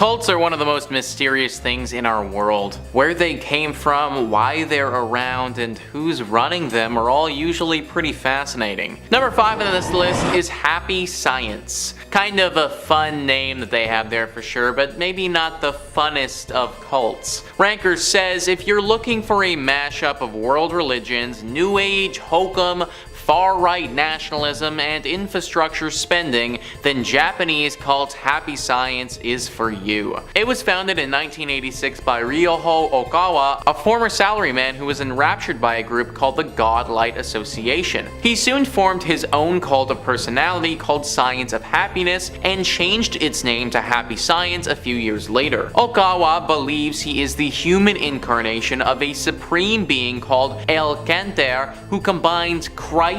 Cults are one of the most mysterious things in our world. Where they came from, why they're around, and who's running them are all usually pretty fascinating. Number 5 on this list is Happy Science. Kind of a fun name that they have there for sure, but maybe not the funnest of cults. Ranker says if you're looking for a mashup of world religions, New Age, hokum, far-right nationalism, and infrastructure spending, then Japanese cult Happy Science is for you. It was founded in 1986 by Ryoho Okawa, a former salaryman who was enraptured by a group called the Godlight Association. He soon formed his own cult of personality called Science of Happiness and changed its name to Happy Science a few years later. Okawa believes he is the human incarnation of a supreme being called El Kanter who combines Christ,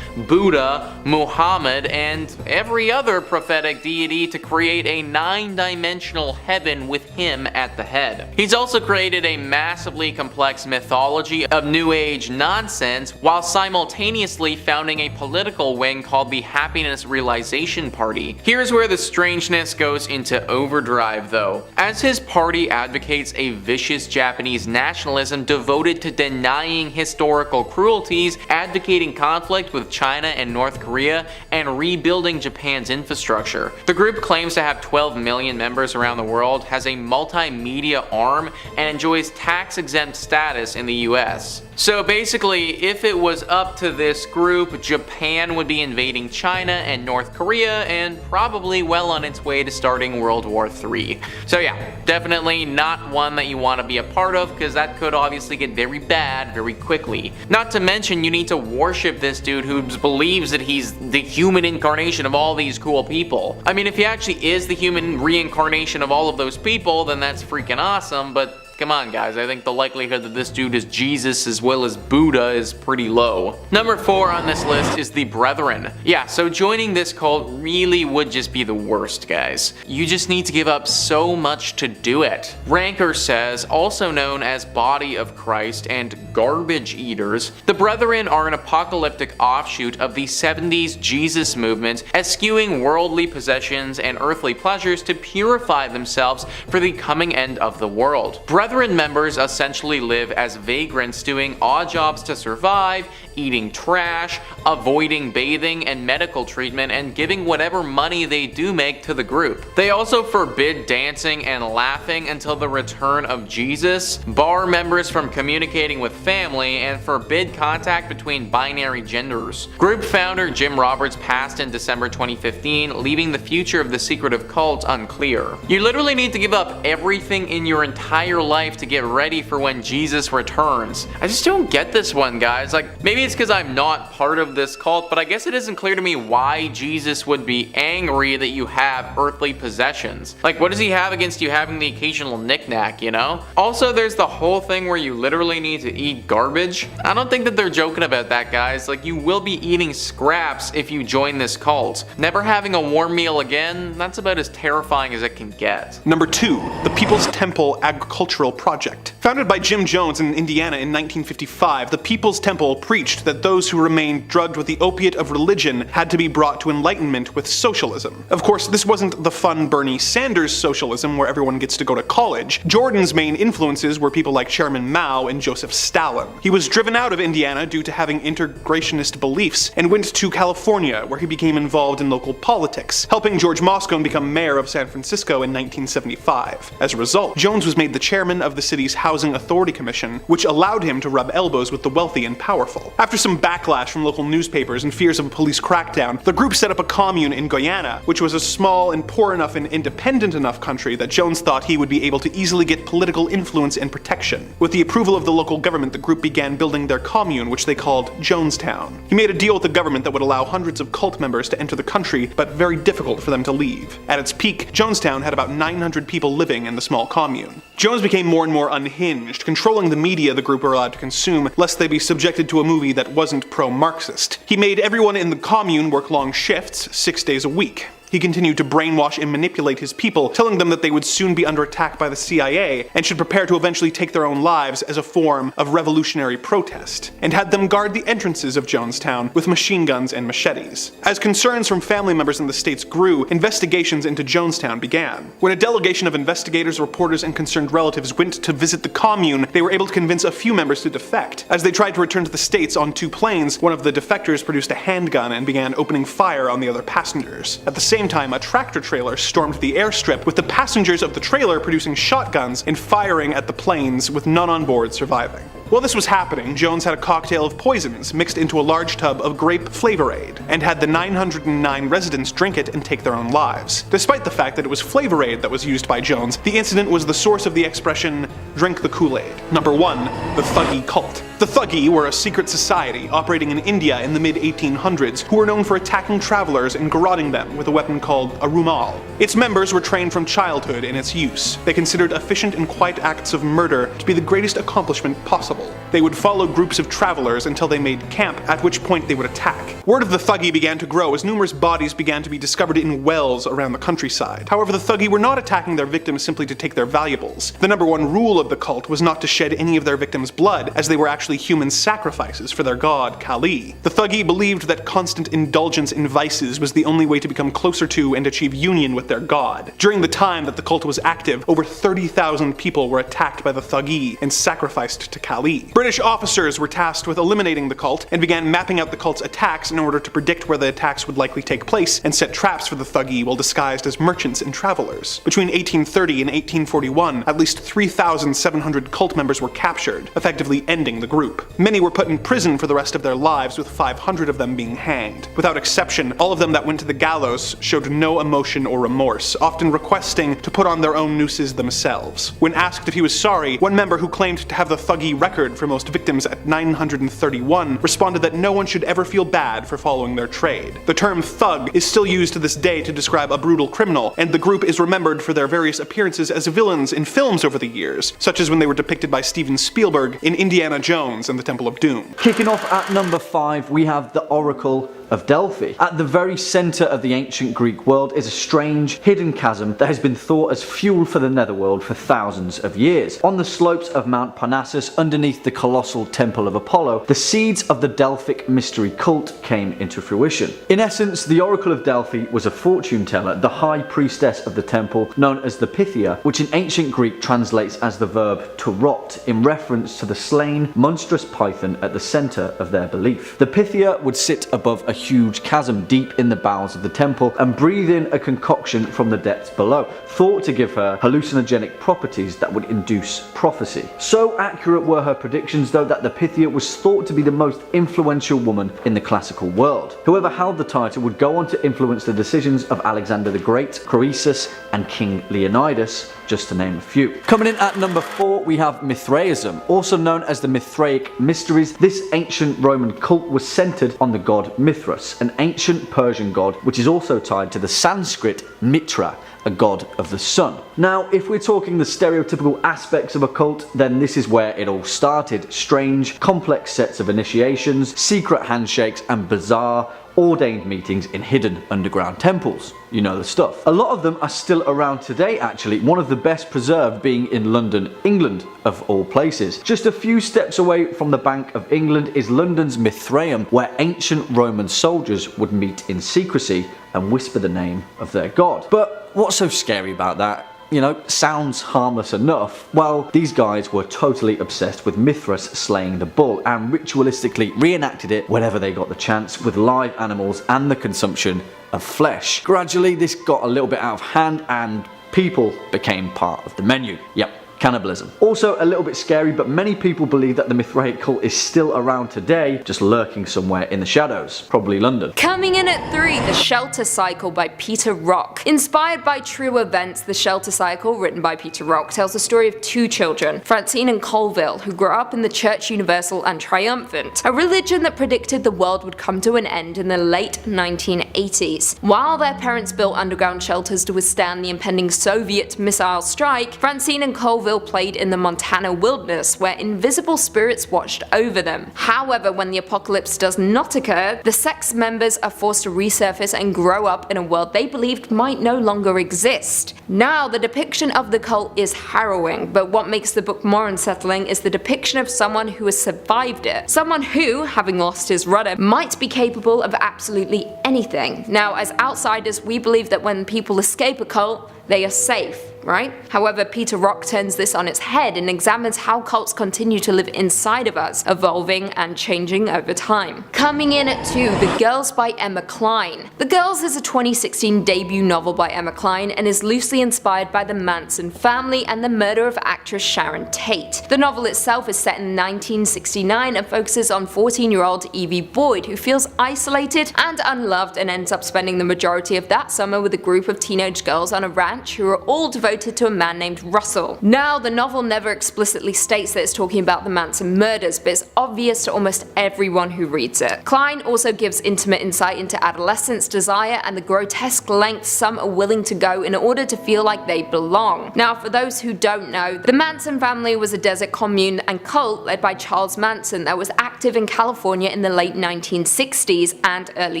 Buddha, Muhammad, and every other prophetic deity to create a 9-dimensional heaven with him at the head. He's also created a massively complex mythology of New Age nonsense while simultaneously founding a political wing called the Happiness Realization Party. Here's where the strangeness goes into overdrive though, as his party advocates a vicious Japanese nationalism devoted to denying historical cruelties, advocating conflict with China and North Korea, and rebuilding Japan's infrastructure. The group claims to have 12 million members around the world, has a multimedia arm, and enjoys tax-exempt status in the US. So basically, if it was up to this group, Japan would be invading China and North Korea and probably well on its way to starting World War III. So yeah, definitely not one that you want to be a part of because that could obviously get very bad very quickly. Not to mention you need to worship this dude who believes that he's the human incarnation of all these cool people. I mean, if he actually is the human reincarnation of all of those people, then that's freaking awesome, but come on guys, I think the likelihood that this dude is Jesus as well as Buddha is pretty low. Number 4 on this list is the Brethren. Yeah, so joining this cult really would just be the worst, guys. You just need to give up so much to do it. Ranker says, also known as Body of Christ and Garbage Eaters, the Brethren are an apocalyptic offshoot of the 70s Jesus movement, eschewing worldly possessions and earthly pleasures to purify themselves for the coming end of the world. Brethren members essentially live as vagrants doing odd jobs to survive, eating trash, avoiding bathing and medical treatment, and giving whatever money they do make to the group. They also forbid dancing and laughing until the return of Jesus, bar members from communicating with family, and forbid contact between binary genders. Group founder Jim Roberts passed in December 2015, leaving the future of the secretive cult unclear. You literally need to give up everything in your entire life to get ready for when Jesus returns. I just don't get this one, guys. Like, maybe it's because I'm not part of this cult, but I guess it isn't clear to me why Jesus would be angry that you have earthly possessions. Like, what does he have against you having the occasional knickknack, you know? Also, there's the whole thing where you literally need to eat garbage. I don't think that they're joking about that, guys. Like, you will be eating scraps if you join this cult. Never having a warm meal again, that's about as terrifying as it can get. Number 2, the People's Temple Agricultural Project. Founded by Jim Jones in Indiana in 1955, the People's Temple preached that those who remained drugged with the opiate of religion had to be brought to enlightenment with socialism. Of course, this wasn't the fun Bernie Sanders socialism where everyone gets to go to college. Jordan's main influences were people like Chairman Mao and Joseph Stalin. He was driven out of Indiana due to having integrationist beliefs and went to California, where he became involved in local politics, helping George Moscone become mayor of San Francisco in 1975. As a result, Jones was made the chairman of the city's Housing Authority Commission, which allowed him to rub elbows with the wealthy and powerful. After some backlash from local newspapers and fears of a police crackdown, the group set up a commune in Guyana, which was a small and poor enough and independent enough country that Jones thought he would be able to easily get political influence and protection. With the approval of the local government, the group began building their commune, which they called Jonestown. He made a deal with the government that would allow hundreds of cult members to enter the country, but very difficult for them to leave. At its peak, Jonestown had about 900 people living in the small commune. Jones became more and more unhinged, controlling the media the group were allowed to consume, lest they be subjected to a movie that wasn't pro-Marxist. He made everyone in the commune work long shifts, 6 days a week. He continued to brainwash and manipulate his people, telling them that they would soon be under attack by the CIA and should prepare to eventually take their own lives as a form of revolutionary protest, and had them guard the entrances of Jonestown with machine guns and machetes. As concerns from family members in the states grew, investigations into Jonestown began. When a delegation of investigators, reporters, and concerned relatives went to visit the commune, they were able to convince a few members to defect. As they tried to return to the states on 2 planes, one of the defectors produced a handgun and began opening fire on the other passengers. At the same time, a tractor trailer stormed the airstrip, with the passengers of the trailer producing shotguns and firing at the planes, with none on board surviving. While this was happening, Jones had a cocktail of poisons mixed into a large tub of grape flavor aid, and had the 909 residents drink it and take their own lives. Despite the fact that it was flavor aid that was used by Jones, the incident was the source of the expression, "drink the Kool-Aid." Number 1. The Thuggee Cult. The Thuggee were a secret society operating in India in the mid-1800s who were known for attacking travelers and garroting them with a weapon called a rumal. Its members were trained from childhood in its use. They considered efficient and quiet acts of murder to be the greatest accomplishment possible. They would follow groups of travelers until they made camp, at which point they would attack. Word of the Thuggee began to grow as numerous bodies began to be discovered in wells around the countryside. However, the Thuggee were not attacking their victims simply to take their valuables. The number 1 rule of the cult was not to shed any of their victims' blood, as they were actually human sacrifices for their god, Kali. The Thuggee believed that constant indulgence in vices was the only way to become closer to and achieve union with their god. During the time that the cult was active, over 30,000 people were attacked by the Thuggee and sacrificed to Kali. British officers were tasked with eliminating the cult and began mapping out the cult's attacks in order to predict where the attacks would likely take place and set traps for the Thuggee while disguised as merchants and travelers. Between 1830 and 1841, at least 3,700 cult members were captured, effectively ending the group. Many were put in prison for the rest of their lives, with 500 of them being hanged. Without exception, all of them that went to the gallows showed no emotion or remorse, often requesting to put on their own nooses themselves. When asked if he was sorry, one member who claimed to have the Thuggee record for most victims at 931 responded that no one should ever feel bad for following their trade. The term thug is still used to this day to describe a brutal criminal, and the group is remembered for their various appearances as villains in films over the years, such as when they were depicted by Steven Spielberg in Indiana Jones and the Temple of Doom. Kicking off at number 5, we have the Oracle of Delphi. At the very centre of the ancient Greek world is a strange, hidden chasm that has been thought as fuel for the netherworld for thousands of years. On the slopes of Mount Parnassus, underneath the colossal Temple of Apollo, the seeds of the Delphic mystery cult came into fruition. In essence, the Oracle of Delphi was a fortune teller, the high priestess of the temple, known as the Pythia, which in ancient Greek translates as the verb to rot, in reference to the slain, monstrous python at the centre of their belief. The Pythia would sit above a huge chasm deep in the bowels of the temple and breathe in a concoction from the depths below, thought to give her hallucinogenic properties that would induce prophecy. So accurate were her predictions, though, that the Pythia was thought to be the most influential woman in the classical world. Whoever held the title would go on to influence the decisions of Alexander the Great, Croesus, and King Leonidas, just to name a few. Coming in at number 4, we have Mithraism. Also known as the Mithraic Mysteries, this ancient Roman cult was centered on the god Mithras, an ancient Persian god which is also tied to the Sanskrit Mitra, a god of the sun. Now, if we're talking the stereotypical aspects of a cult, then this is where it all started. Strange, complex sets of initiations, secret handshakes, and bizarre, ordained meetings in hidden underground temples. You know the stuff. A lot of them are still around today actually, one of the best preserved being in London, England, of all places. Just a few steps away from the Bank of England is London's Mithraeum, where ancient Roman soldiers would meet in secrecy and whisper the name of their god. But what's so scary about that? You know, sounds harmless enough. Well, these guys were totally obsessed with Mithras slaying the bull and ritualistically reenacted it whenever they got the chance with live animals and the consumption of flesh. Gradually, this got a little bit out of hand and people became part of the menu. Yep. Cannibalism. Also a little bit scary, but many people believe that the Mithraic cult is still around today, just lurking somewhere in the shadows. Probably London. Coming in at 3, The Shelter Cycle by Peter Rock. Inspired by true events, The Shelter Cycle, written by Peter Rock, tells the story of 2 children, Francine and Colville, who grew up in the Church Universal and Triumphant, a religion that predicted the world would come to an end in the late 1980s. While their parents built underground shelters to withstand the impending Soviet missile strike, Francine and Colville Colville played in the Montana wilderness where invisible spirits watched over them. However, when the apocalypse does not occur, the sect's members are forced to resurface and grow up in a world they believed might no longer exist. Now, the depiction of the cult is harrowing, but what makes the book more unsettling is the depiction of someone who has survived it. Someone who, having lost his rudder, might be capable of absolutely anything. Now, as outsiders, we believe that when people escape a cult, they are safe, right? However, Peter Rock turns this on its head and examines how cults continue to live inside of us, evolving and changing over time. Coming in at 2, The Girls by Emma Cline. The Girls is a 2016 debut novel by Emma Cline and is loosely inspired by the Manson family and the murder of actress Sharon Tate. The novel itself is set in 1969 and focuses on 14-year-old Evie Boyd, who feels isolated and unloved and ends up spending the majority of that summer with a group of teenage girls on a ranch who are all devoted to a man named Russell. Now, the novel never explicitly states that it's talking about the Manson murders, but it's obvious to almost everyone who reads it. Cline also gives intimate insight into adolescence, desire, and the grotesque lengths some are willing to go in order to feel like they belong. Now, for those who don't know, the Manson family was a desert commune and cult led by Charles Manson that was active in California in the late 1960s and early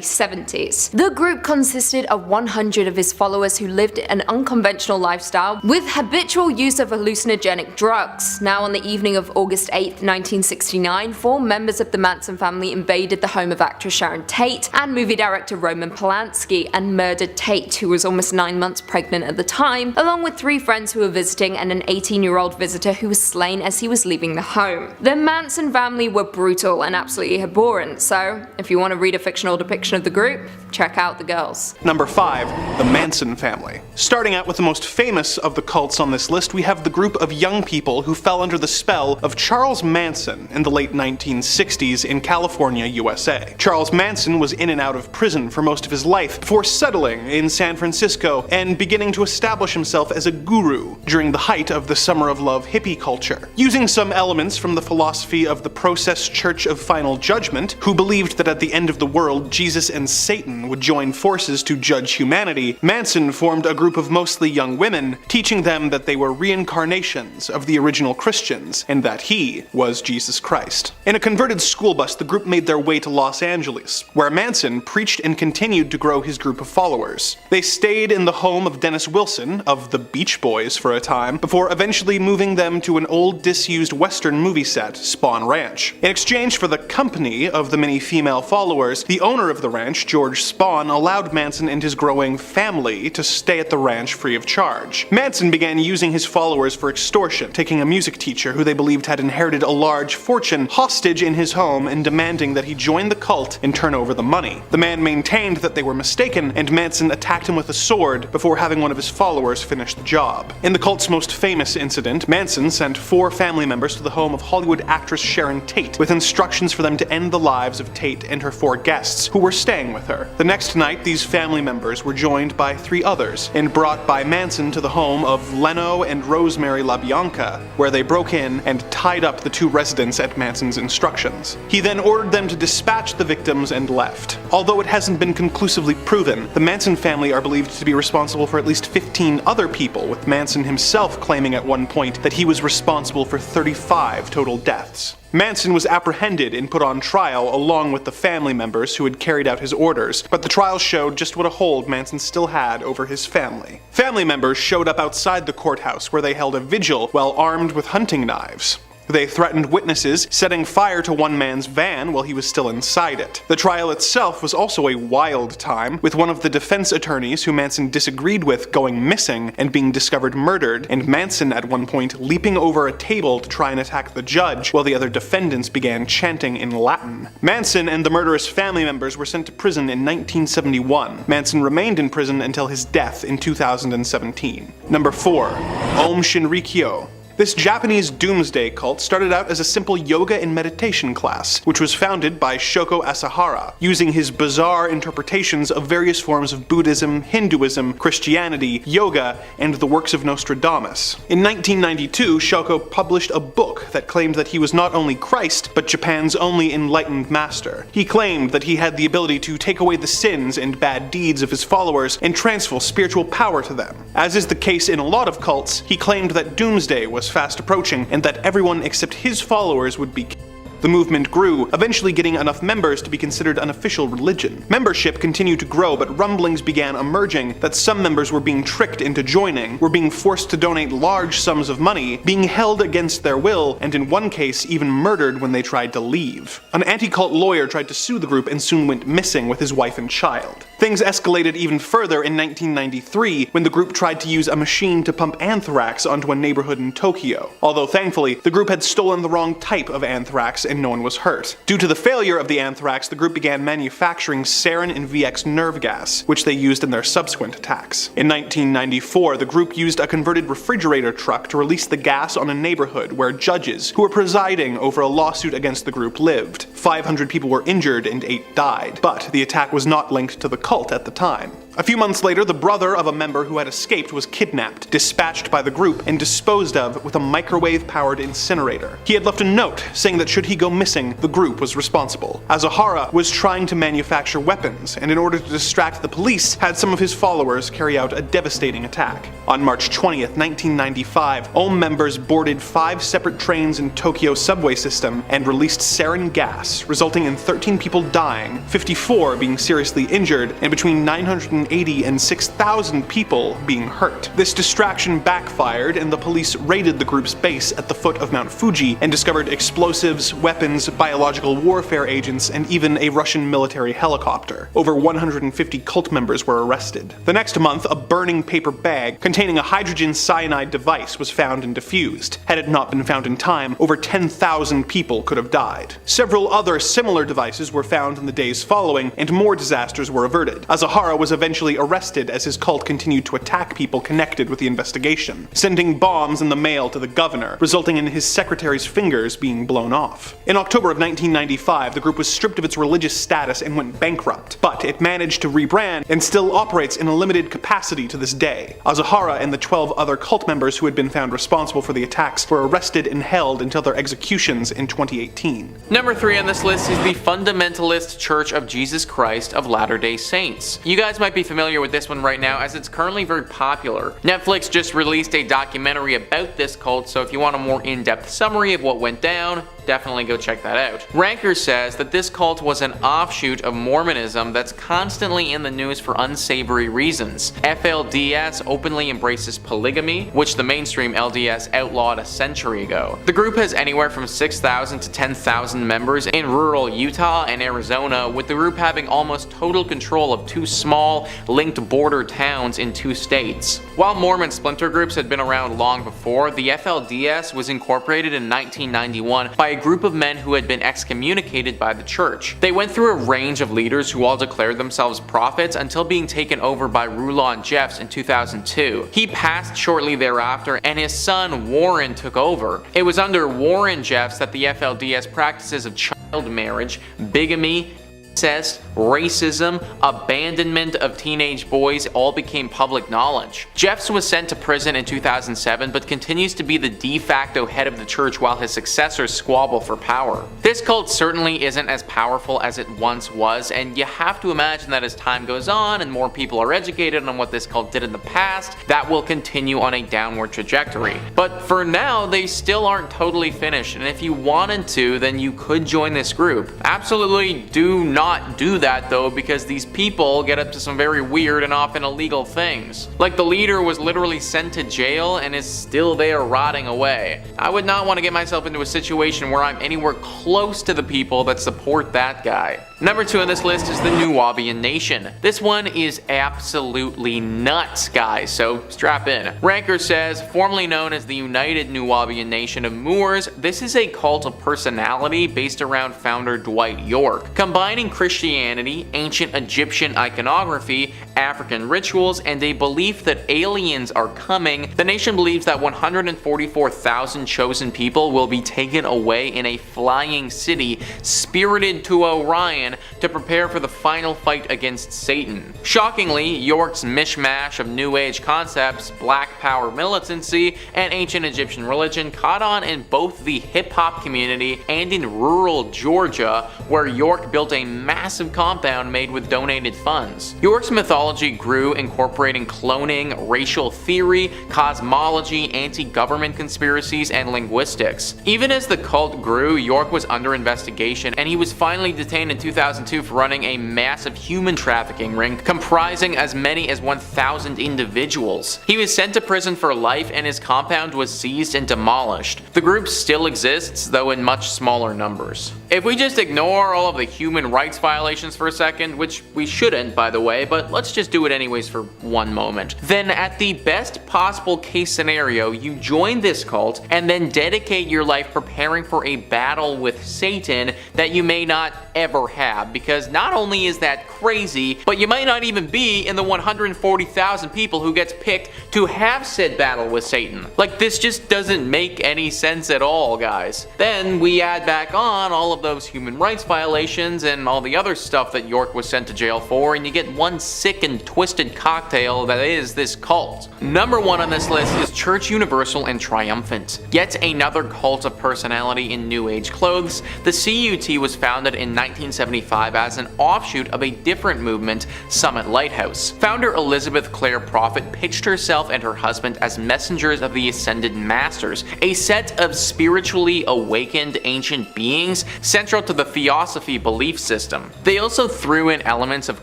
70s. The group consisted of 100 of his followers who lived an unconventional lifestyle with habitual use of hallucinogenic drugs. Now, on the evening of August 8, 1969, 4 members of the Manson family invaded the home of actress Sharon Tate and movie director Roman Polanski and murdered Tate, who was almost 9 months pregnant at the time, along with 3 friends who were visiting and an 18-year-old visitor who was slain as he was leaving the home. The Manson family were brutal and absolutely abhorrent, so if you want to read a fictional depiction of the group, check out The Girls. Number 5. The Manson Family. Starting out with the most famous of the cults on this list, we have the group of young people who fell under the spell of Charles Manson in the late 1960s in California, USA. Charles Manson was in and out of prison for most of his life before settling in San Francisco and beginning to establish himself as a guru during the height of the Summer of Love hippie culture. Using some elements from the philosophy of the FLDS Church of Final Judgment, who believed that at the end of the world, Jesus and Satan would join forces to judge humanity, Manson formed a group of mostly young women, teaching them that they were reincarnations of the original Christians and that he was Jesus Christ. In a converted school bus, the group made their way to Los Angeles, where Manson preached and continued to grow his group of followers. They stayed in the home of Dennis Wilson of the Beach Boys for a time, before eventually moving them to an old disused Western movie set, Spawn Ranch. In exchange for the company of the many female followers, the owner of the ranch, George Spawn, allowed Manson and his growing family to stay at the ranch free of charge. Manson began using his followers for extortion, taking a music teacher who they believed had inherited a large fortune hostage in his home and demanding that he join the cult and turn over the money. The man maintained that they were mistaken, and Manson attacked him with a sword before having one of his followers finish the job. In the cult's most famous incident, Manson sent 4 family members to the home of Hollywood actress Sharon Tate with instructions for them to end the lives of Tate and her 4 guests who were staying with her. The next night, these family members were joined by 3 others and brought by Manson to the home of Leno and Rosemary LaBianca, where they broke in and tied up the 2 residents at Manson's instructions. He then ordered them to dispatch the victims and left. Although it hasn't been conclusively proven, the Manson family are believed to be responsible for at least 15 other people, with Manson himself claiming at one point that he was responsible for 35 total deaths. Manson was apprehended and put on trial along with the family members who had carried out his orders, but the trial showed just what a hold Manson still had over his family. Family members showed up outside the courthouse where they held a vigil while armed with hunting knives. They threatened witnesses, setting fire to one man's van while he was still inside it. The trial itself was also a wild time, with one of the defense attorneys who Manson disagreed with going missing and being discovered murdered, and Manson at one point leaping over a table to try and attack the judge while the other defendants began chanting in Latin. Manson and the murderous family members were sent to prison in 1971. Manson remained in prison until his death in 2017. Number 4. Aum Shinrikyo. This Japanese doomsday cult started out as a simple yoga and meditation class, which was founded by Shoko Asahara, using his bizarre interpretations of various forms of Buddhism, Hinduism, Christianity, yoga, and the works of Nostradamus. In 1992, Shoko published a book that claimed that he was not only Christ, but Japan's only enlightened master. He claimed that he had the ability to take away the sins and bad deeds of his followers and transfer spiritual power to them. As is the case in a lot of cults, he claimed that doomsday was was fast approaching and that everyone except his followers would be killed. The movement grew, eventually getting enough members to be considered an official religion. Membership continued to grow, but rumblings began emerging that some members were being tricked into joining, were being forced to donate large sums of money, being held against their will, and in one case even murdered when they tried to leave. An anti-cult lawyer tried to sue the group and soon went missing with his wife and child. Things escalated even further in 1993 when the group tried to use a machine to pump anthrax onto a neighborhood in Tokyo. Although thankfully, the group had stolen the wrong type of anthrax and no one was hurt. Due to the failure of the anthrax, the group began manufacturing sarin and VX nerve gas, which they used in their subsequent attacks. In 1994, the group used a converted refrigerator truck to release the gas on a neighborhood where judges, who were presiding over a lawsuit against the group, lived. 500 people were injured and 8 died, but the attack was not linked to the cult at the time. A few months later, the brother of a member who had escaped was kidnapped, dispatched by the group, and disposed of with a microwave-powered incinerator. He had left a note saying that should he go missing, the group was responsible. Asahara was trying to manufacture weapons, and in order to distract the police, had some of his followers carry out a devastating attack. On March 20th, 1995, Aum members boarded 5 separate trains in Tokyo's subway system and released sarin gas, resulting in 13 people dying, 54 being seriously injured, and between 980 and 6,000 people being hurt. This distraction backfired, and the police raided the group's base at the foot of Mount Fuji and discovered explosives, weapons, biological warfare agents, and even a Russian military helicopter. Over 150 cult members were arrested. The next month, a burning paper bag containing a hydrogen cyanide device was found and defused. Had it not been found in time, over 10,000 people could have died. Several other similar devices were found in the days following, and more disasters were averted. Asahara was eventually arrested as his cult continued to attack people connected with the investigation, sending bombs in the mail to the governor, resulting in his secretary's fingers being blown off. In October of 1995, the group was stripped of its religious status and went bankrupt, but it managed to rebrand and still operates in a limited capacity to this day. Asahara and the 12 other cult members who had been found responsible for the attacks were arrested and held until their executions in 2018. Number 3 on this list is the Fundamentalist Church of Jesus Christ of Latter-day Saints. You guys might be familiar with this one right now, as it's currently very popular. Netflix just released a documentary about this cult, so if you want a more in-depth summary of what went down, definitely go check that out. Ranker says that this cult was an offshoot of Mormonism that's constantly in the news for unsavory reasons. FLDS openly embraces polygamy, which the mainstream LDS outlawed a century ago. The group has anywhere from 6,000 to 10,000 members in rural Utah and Arizona, with the group having almost total control of 2 small, linked border towns in 2 states. While Mormon splinter groups had been around long before, the FLDS was incorporated in 1991 by a group of men who had been excommunicated by the church. They went through a range of leaders who all declared themselves prophets until being taken over by Rulon Jeffs in 2002. He passed shortly thereafter, and his son Warren took over. It was under Warren Jeffs that the FLDS practices of child marriage, bigamy, incest, racism, abandonment of teenage boys all became public knowledge. Jeffs was sent to prison in 2007, but continues to be the de facto head of the church while his successors squabble for power. This cult certainly isn't as powerful as it once was, and you have to imagine that as time goes on and more people are educated on what this cult did in the past, that will continue on a downward trajectory. But for now, they still aren't totally finished, and if you wanted to, then you could join this group. Absolutely do not do that though, because these people get up to some very weird and often illegal things. Like the leader was literally sent to jail and is still there rotting away. I would not want to get myself into a situation where I'm anywhere close to the people that support that guy. Number 2 on this list is the Nuwaubian Nation. This one is absolutely nuts, guys, so strap in. Ranker says, formerly known as the United Nuwaubian Nation of Moors, this is a cult of personality based around founder Dwight York, combining Christianity, ancient Egyptian iconography, African rituals, and a belief that aliens are coming. The nation believes that 144,000 chosen people will be taken away in a flying city, spirited to Orion to prepare for the final fight against Satan. Shockingly, York's mishmash of New Age concepts, black power militancy, and ancient Egyptian religion caught on in both the hip-hop community and in rural Georgia, where York built a massive compound made with donated funds. York's mythology grew, incorporating cloning, racial theory, cosmology, anti-government conspiracies, and linguistics. Even as the cult grew, York was under investigation, and he was finally detained in 2002 for running a massive human trafficking ring comprising as many as 1,000 individuals. He was sent to prison for life, and his compound was seized and demolished. The group still exists, though in much smaller numbers. If we just ignore all of the human rights violations for a second, which we shouldn't by the way, but let's just do it anyways for one moment, then at the best possible case scenario, you join this cult and then dedicate your life preparing for a battle with Satan that you may not ever have, because not only is that crazy, but you might not even be in the 140,000 people who gets picked to have said battle with Satan. Like, this just doesn't make any sense at all, guys. Then we add back on all of those human rights violations and all the other stuff that York was sent to jail for, and you get one sick and twisted cocktail that is this cult. Number 1 on this list is Church Universal and Triumphant. Yet another cult of personality in New Age clothes, the CUT was founded in 1975 as an offshoot of a different movement, Summit Lighthouse. Founder Elizabeth Clare Prophet pitched herself and her husband as messengers of the Ascended Masters, a set of spiritually awakened ancient beings central to the Theosophy belief system. They also threw in elements of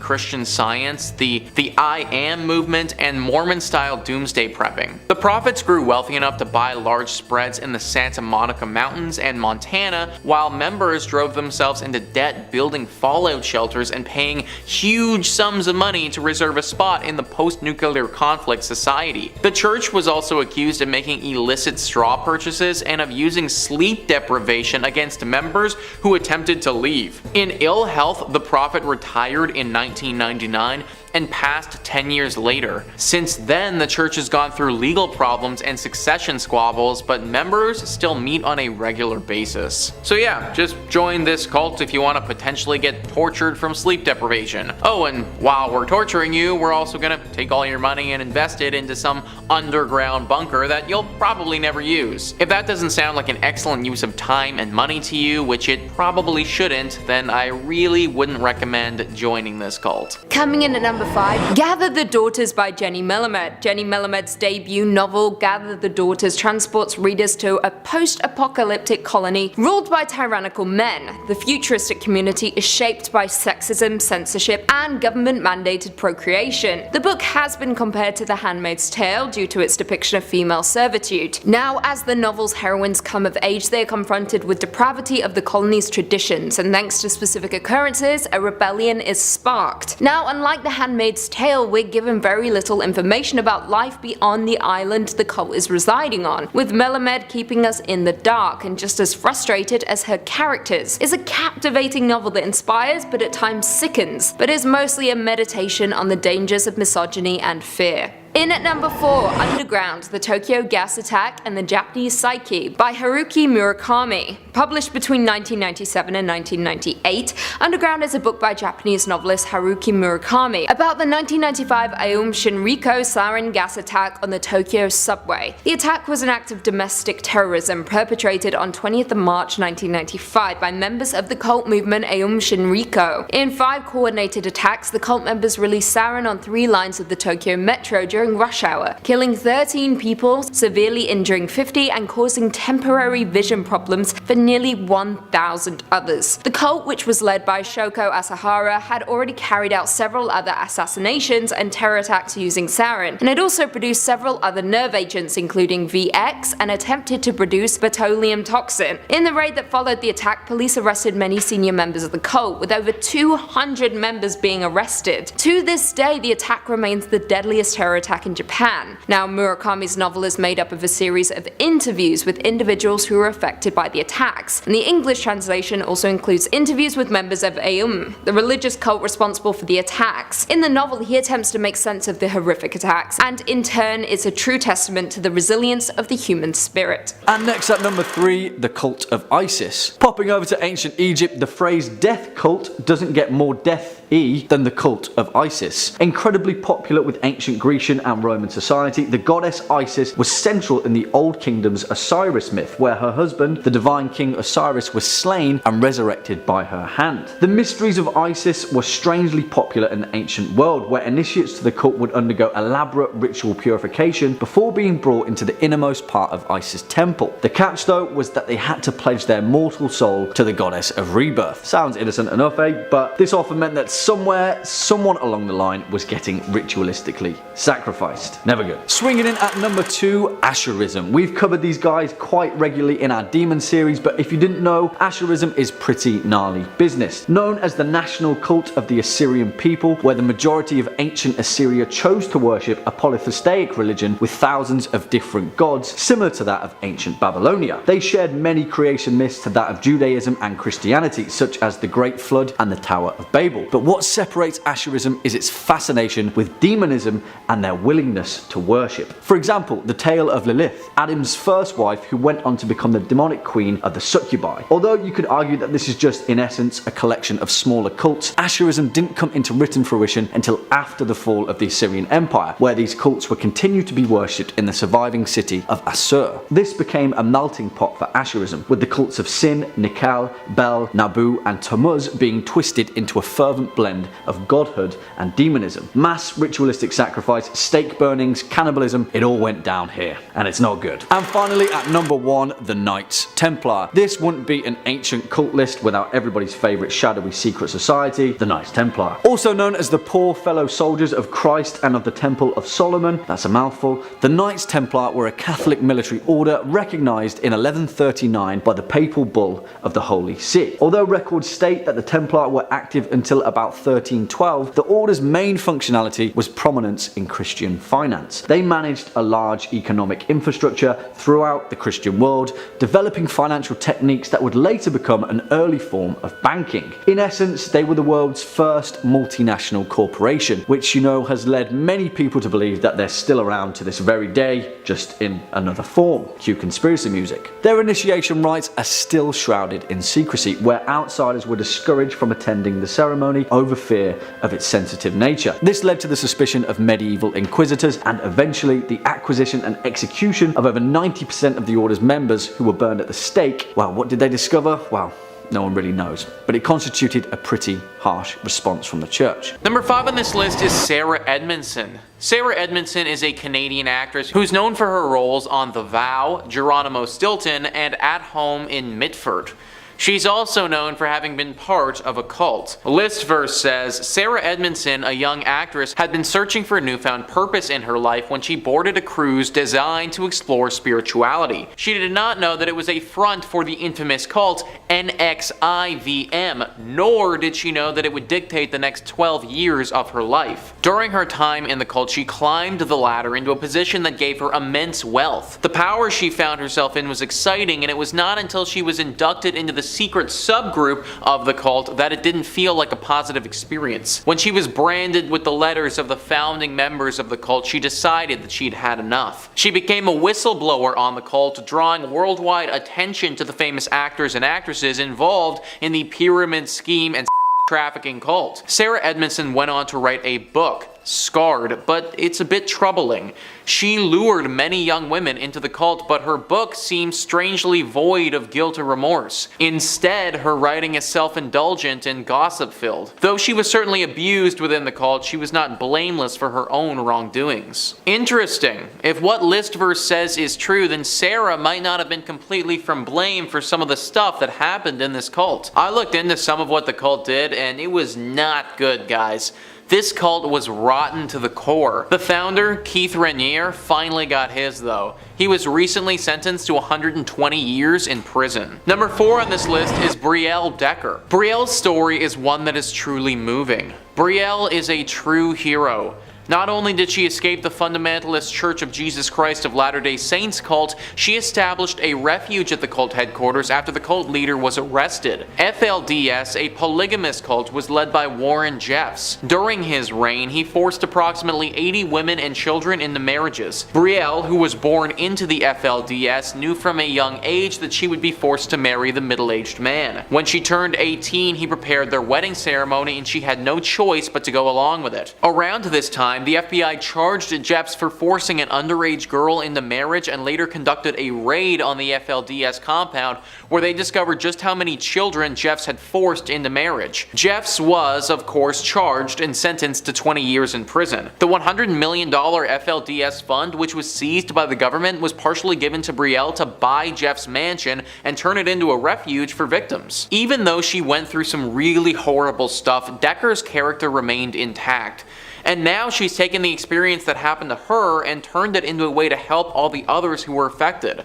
Christian Science, the I Am movement, and Mormon-style doomsday prepping. The prophets grew wealthy enough to buy large spreads in the Santa Monica Mountains and Montana, while members drove themselves into debt building fallout shelters and paying huge sums of money to reserve a spot in the post-nuclear conflict society. The church was also accused of making illicit straw purchases and of using sleep deprivation against members who attempted to leave. In ill health, the prophet retired in 1999 and passed 10 years later. Since then, the church has gone through legal problems and succession squabbles, but members still meet on a regular basis. So yeah, just join this cult if you want to potentially get tortured from sleep deprivation. Oh, and while we're torturing you, we're also gonna take all your money and invest it into some underground bunker that you'll probably never use. If that doesn't sound like an excellent use of time and money to you, which it probably shouldn't, then I really wouldn't recommend joining this cult. Coming in at number 5, Gather the Daughters by Jenny Melamed. Jenny Melamed's debut novel, Gather the Daughters, transports readers to a post-apocalyptic colony ruled by tyrannical men. The futuristic community is shaped by sexism, censorship, and government-mandated procreation. The book has been compared to The Handmaid's Tale due to its depiction of female servitude. Now, as the novel's heroines come of age, they are confronted with depravity of the colony's traditions, and thanks to specific occurrences, a rebellion is sparked. Now, unlike The Handmaid's Tale, we're given very little information about life beyond the island the cult is residing on, with Melamed keeping us in the dark and just as frustrated as her characters. It's a captivating novel that inspires but at times sickens, but is mostly a meditation on the dangers of misogyny and fear. In at number 4, Underground, The Tokyo Gas Attack and the Japanese Psyche by Haruki Murakami. Published between 1997 and 1998, Underground is a book by Japanese novelist Haruki Murakami about the 1995 Aum Shinrikyo sarin gas attack on the Tokyo subway. The attack was an act of domestic terrorism perpetrated on 20th of March 1995 by members of the cult movement Aum Shinrikyo. In 5 coordinated attacks, the cult members released sarin on 3 lines of the Tokyo metro during rush hour, killing 13 people, severely injuring 50, and causing temporary vision problems for nearly 1,000 others. The cult, which was led by Shoko Asahara, had already carried out several other assassinations and terror attacks using sarin, and had also produced several other nerve agents including VX, and attempted to produce botulinum toxin. In the raid that followed the attack, police arrested many senior members of the cult, with over 200 members being arrested. To this day, the attack remains the deadliest terror attack in Japan. Now, Murakami's novel is made up of a series of interviews with individuals who were affected by the attacks, and the English translation also includes interviews with members of Aum, the religious cult responsible for the attacks. In the novel, he attempts to make sense of the horrific attacks, and in turn, it's a true testament to the resilience of the human spirit. And next at number 3, the cult of Isis. Popping over to ancient Egypt, the phrase death cult doesn't get more death E than the cult of Isis. Incredibly popular with ancient Grecian and Roman society, the goddess Isis was central in the Old Kingdom's Osiris myth, where her husband, the divine king Osiris, was slain and resurrected by her hand. The mysteries of Isis were strangely popular in the ancient world, where initiates to the cult would undergo elaborate ritual purification before being brought into the innermost part of Isis' temple. The catch though was that they had to pledge their mortal soul to the goddess of rebirth. Sounds innocent enough, eh? But this often meant that somewhere, someone along the line was getting ritualistically sacrificed. Never good. Swinging in at number 2, Ashurism. We've covered these guys quite regularly in our demon series, but if you didn't know, Ashurism is pretty gnarly business. Known as the national cult of the Assyrian people, where the majority of ancient Assyria chose to worship a polytheistic religion with thousands of different gods, similar to that of ancient Babylonia. They shared many creation myths to that of Judaism and Christianity, such as the Great Flood and the Tower of Babel. But what separates Ashurism is its fascination with demonism and their willingness to worship. For example, the tale of Lilith, Adam's first wife, who went on to become the demonic queen of the succubi. Although you could argue that this is just in essence a collection of smaller cults, Ashurism didn't come into written fruition until after the fall of the Assyrian Empire, where these cults were continued to be worshipped in the surviving city of Assur. This became a melting pot for Ashurism, with the cults of Sin, Nikal, Bel, Nabu and Tammuz being twisted into a fervent blend of godhood and demonism. Mass ritualistic sacrifice, stake burnings, cannibalism, it all went down here, and it's not good. And finally at number 1, the Knights Templar. This wouldn't be an ancient cult list without everybody's favourite shadowy secret society, the Knights Templar. Also known as the poor fellow soldiers of Christ and of the Temple of Solomon, that's a mouthful, the Knights Templar were a Catholic military order recognised in 1139 by the papal bull of the Holy See. Although records state that the Templar were active until about 1312, the order's main functionality was prominence in Christian finance. They managed a large economic infrastructure throughout the Christian world, developing financial techniques that would later become an early form of banking. In essence, they were the world's first multinational corporation, which has led many people to believe that they're still around to this very day, just in another form. Cue conspiracy music. Their initiation rites are still shrouded in secrecy, where outsiders were discouraged from attending the ceremony over fear of its sensitive nature. This led to the suspicion of medieval inquisitors and eventually the acquisition and execution of over 90% of the order's members, who were burned at the stake. Well, what did they discover? Well, no one really knows, but it constituted a pretty harsh response from the church. Number 5 on this list is Sarah Edmondson. Sarah Edmondson is a Canadian actress who's known for her roles on The Vow, Geronimo Stilton, and At Home in Mitford. She's also known for having been part of a cult. Listverse says, Sarah Edmondson, a young actress, had been searching for a newfound purpose in her life when she boarded a cruise designed to explore spirituality. She did not know that it was a front for the infamous cult NXIVM, nor did she know that it would dictate the next 12 years of her life. During her time in the cult, she climbed the ladder into a position that gave her immense wealth. The power she found herself in was exciting, and it was not until she was inducted into the secret subgroup of the cult that it didn't feel like a positive experience. When she was branded with the letters of the founding members of the cult, she decided that she'd had enough. She became a whistleblower on the cult, drawing worldwide attention to the famous actors and actresses involved in the pyramid scheme and trafficking cult. Sarah Edmondson went on to write a book, Scarred, but it's a bit troubling. She lured many young women into the cult, but her book seems strangely void of guilt or remorse. Instead, her writing is self-indulgent and gossip-filled. Though she was certainly abused within the cult, she was not blameless for her own wrongdoings. Interesting. If what Listverse says is true, then Sarah might not have been completely from blame for some of the stuff that happened in this cult. I looked into some of what the cult did, and it was not good, guys. This cult was rotten to the core. The founder, Keith Raniere, finally got his though. He was recently sentenced to 120 years in prison. Number 4 on this list is Briell Decker. Briell's story is one that is truly moving. Briell is a true hero. Not only did she escape the fundamentalist Church of Jesus Christ of Latter-day Saints cult, she established a refuge at the cult headquarters after the cult leader was arrested. FLDS, a polygamous cult, was led by Warren Jeffs. During his reign, he forced approximately 80 women and children into marriages. Briell, who was born into the FLDS, knew from a young age that she would be forced to marry the middle-aged man. When she turned 18, he prepared their wedding ceremony and she had no choice but to go along with it. Around this time, the FBI charged Jeffs for forcing an underage girl into marriage and later conducted a raid on the FLDS compound where they discovered just how many children Jeffs had forced into marriage. Jeffs was, of course, charged and sentenced to 20 years in prison. The $100 million FLDS fund, which was seized by the government, was partially given to Briell to buy Jeffs' mansion and turn it into a refuge for victims. Even though she went through some really horrible stuff, Decker's character remained intact. And now she's taken the experience that happened to her and turned it into a way to help all the others who were affected.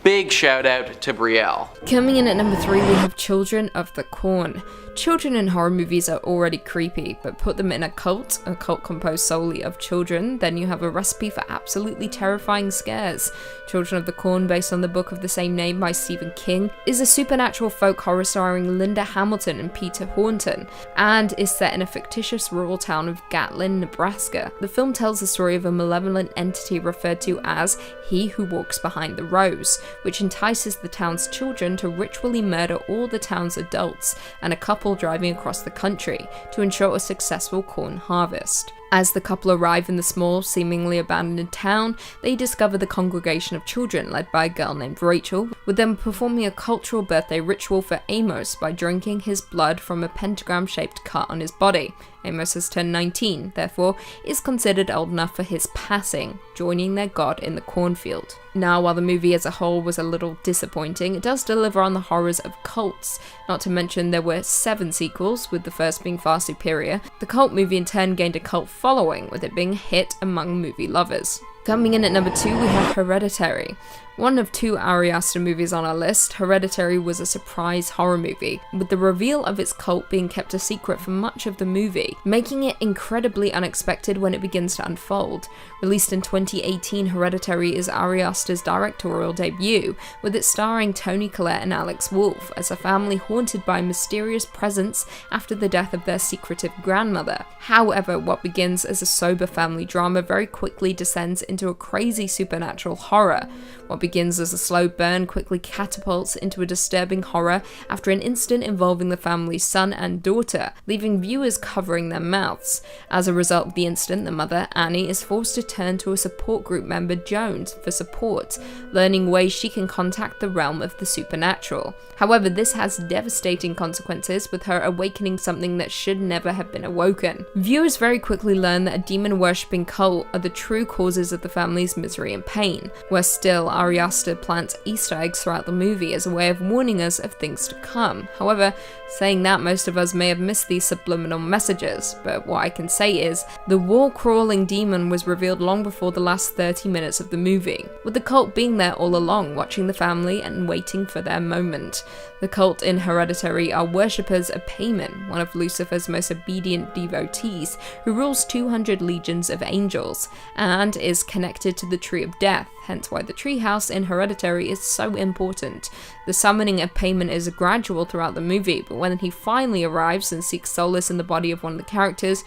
Big shout out to Briell. Coming in at number 3, we have Children of the Corn. Children in horror movies are already creepy, but put them in a cult composed solely of children, then you have a recipe for absolutely terrifying scares. Children of the Corn, based on the book of the same name by Stephen King, is a supernatural folk horror starring Linda Hamilton and Peter Horton, and is set in a fictitious rural town of Gatlin, Nebraska. The film tells the story of a malevolent entity referred to as He Who Walks Behind the Rose, which entices the town's children to ritually murder all the town's adults and a couple driving across the country to ensure a successful corn harvest. As the couple arrive in the small, seemingly abandoned town, they discover the congregation of children led by a girl named Rachel, with them performing a cultural birthday ritual for Amos by drinking his blood from a pentagram-shaped cut on his body. Amos has turned 19, therefore is considered old enough for his passing, joining their god in the cornfield. Now, while the movie as a whole was a little disappointing, it does deliver on the horrors of cults. Not to mention there were 7 sequels, with the first being far superior. The cult movie in turn gained a cult following, with it being a hit among movie lovers. Coming in at number 2, we have Hereditary. One of 2 Ari Aster movies on our list, Hereditary was a surprise horror movie, with the reveal of its cult being kept a secret for much of the movie, making it incredibly unexpected when it begins to unfold. Released in 2018, Hereditary is Ari Aster's directorial debut, with it starring Toni Collette and Alex Wolff as a family haunted by a mysterious presence after the death of their secretive grandmother. However, what begins as a sober family drama very quickly descends into a crazy supernatural horror. What begins as a slow burn quickly catapults into a disturbing horror after an incident involving the family's son and daughter, leaving viewers covering their mouths. As a result of the incident, the mother, Annie, is forced to turn to a support group member, Jones, for support, learning ways she can contact the realm of the supernatural. However, this has devastating consequences, with her awakening something that should never have been awoken. Viewers very quickly learn that a demon-worshipping cult are the true causes of the family's misery and pain. Worse still, Ari Aster plants Easter eggs throughout the movie as a way of warning us of things to come. However, saying that, most of us may have missed these subliminal messages, but what I can say is, the wall-crawling demon was revealed long before the last 30 minutes of the movie, with the cult being there all along, watching the family and waiting for their moment. The cult in Hereditary are worshippers of Paimon, one of Lucifer's most obedient devotees, who rules 200 legions of angels, and is connected to the Tree of Death, hence why the treehouse in Hereditary is so important. The summoning of Paimon is gradual throughout the movie, but when he finally arrives and seeks solace in the body of one of the characters,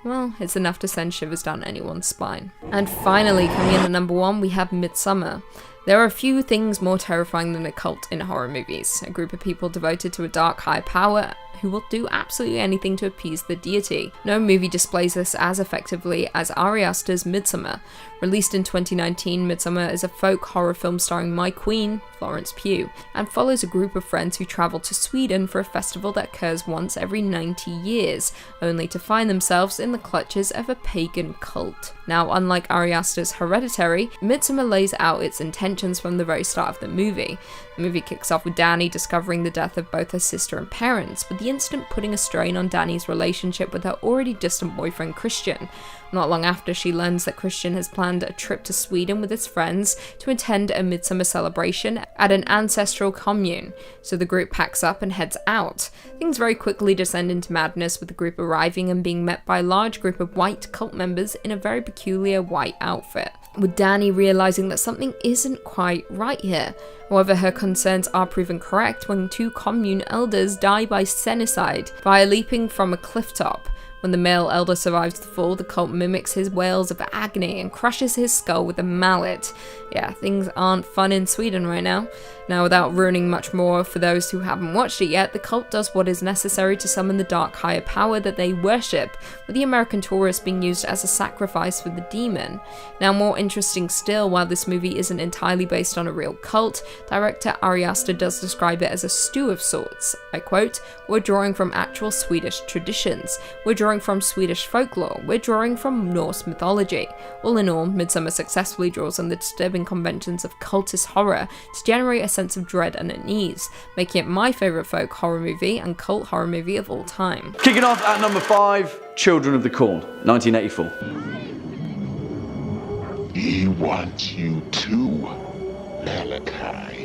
well, it's enough to send shivers down anyone's spine. And finally, coming in at number 1, we have Midsommar. There are few things more terrifying than a cult in horror movies, a group of people devoted to a dark high power who will do absolutely anything to appease the deity. No movie displays this as effectively as Ari Aster's Midsommar. Released in 2019, Midsommar is a folk horror film starring my queen, Florence Pugh, and follows a group of friends who travel to Sweden for a festival that occurs once every 90 years, only to find themselves in the clutches of a pagan cult. Now, unlike Ari Aster's Hereditary, Midsommar lays out its intention intentions from the very start of the movie. The movie kicks off with Danny discovering the death of both her sister and parents, with the incident putting a strain on Danny's relationship with her already distant boyfriend Christian. Not long after, she learns that Christian has planned a trip to Sweden with his friends to attend a Midsommar celebration at an ancestral commune, so the group packs up and heads out. Things very quickly descend into madness, with the group arriving and being met by a large group of white cult members in a very peculiar white outfit, with Danny realizing that something isn't quite right here. However, her concerns are proven correct when 2 commune elders die by senicide via leaping from a cliff top. When the male elder survives the fall, the cult mimics his wails of agony and crushes his skull with a mallet. Yeah, things aren't fun in Sweden right now. Now, without ruining much more for those who haven't watched it yet, the cult does what is necessary to summon the dark higher power that they worship, with the American tourist being used as a sacrifice for the demon. Now, more interesting still, while this movie isn't entirely based on a real cult, director Ari Aster does describe it as a stew of sorts. I quote, "We're drawing from actual Swedish traditions. We're drawing from Swedish folklore. We're drawing from Norse mythology." All in all, Midsommar successfully draws on the disturbing conventions of cultist horror to generate a sense of dread and unease, making it my favourite folk horror movie and cult horror movie of all time. Kicking off at number 5, Children of the Corn, 1984. He wants you too, Malachi.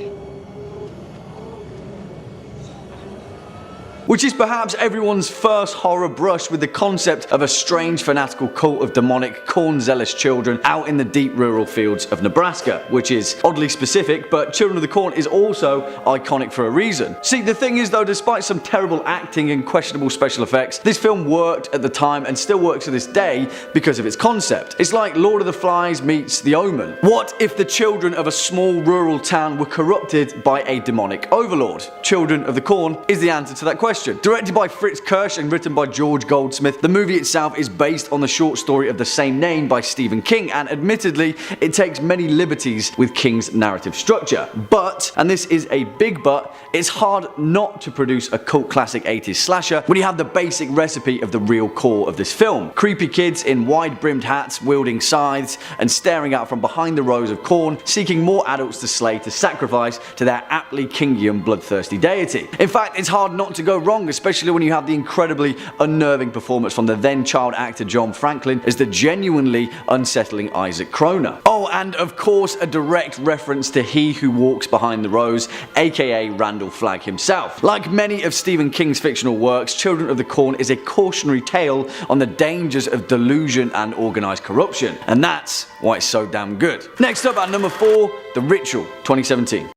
Which is perhaps everyone's first horror brush with the concept of a strange fanatical cult of demonic, corn-zealous children out in the deep rural fields of Nebraska, which is oddly specific, but Children of the Corn is also iconic for a reason. See, the thing is though, despite some terrible acting and questionable special effects, this film worked at the time and still works to this day because of its concept. It's like Lord of the Flies meets The Omen. What if the children of a small rural town were corrupted by a demonic overlord? Children of the Corn is the answer to that question. Directed by Fritz Kirsch and written by George Goldsmith, the movie itself is based on the short story of the same name by Stephen King, and admittedly, it takes many liberties with King's narrative structure. But, and this is a big but, it's hard not to produce a cult classic 80s slasher when you have the basic recipe of the real core of this film. Creepy kids in wide-brimmed hats wielding scythes and staring out from behind the rows of corn, seeking more adults to slay to sacrifice to their aptly Kingian bloodthirsty deity. In fact, it's hard not to go wrong, especially when you have the incredibly unnerving performance from the then child actor John Franklin as the genuinely unsettling Isaac Kroner. Oh, and of course a direct reference to He Who Walks Behind the Rose, aka Randall Flagg himself. Like many of Stephen King's fictional works, Children of the Corn is a cautionary tale on the dangers of delusion and organised corruption, and that's why it's so damn good. Next up at number 4, The Ritual, 2017.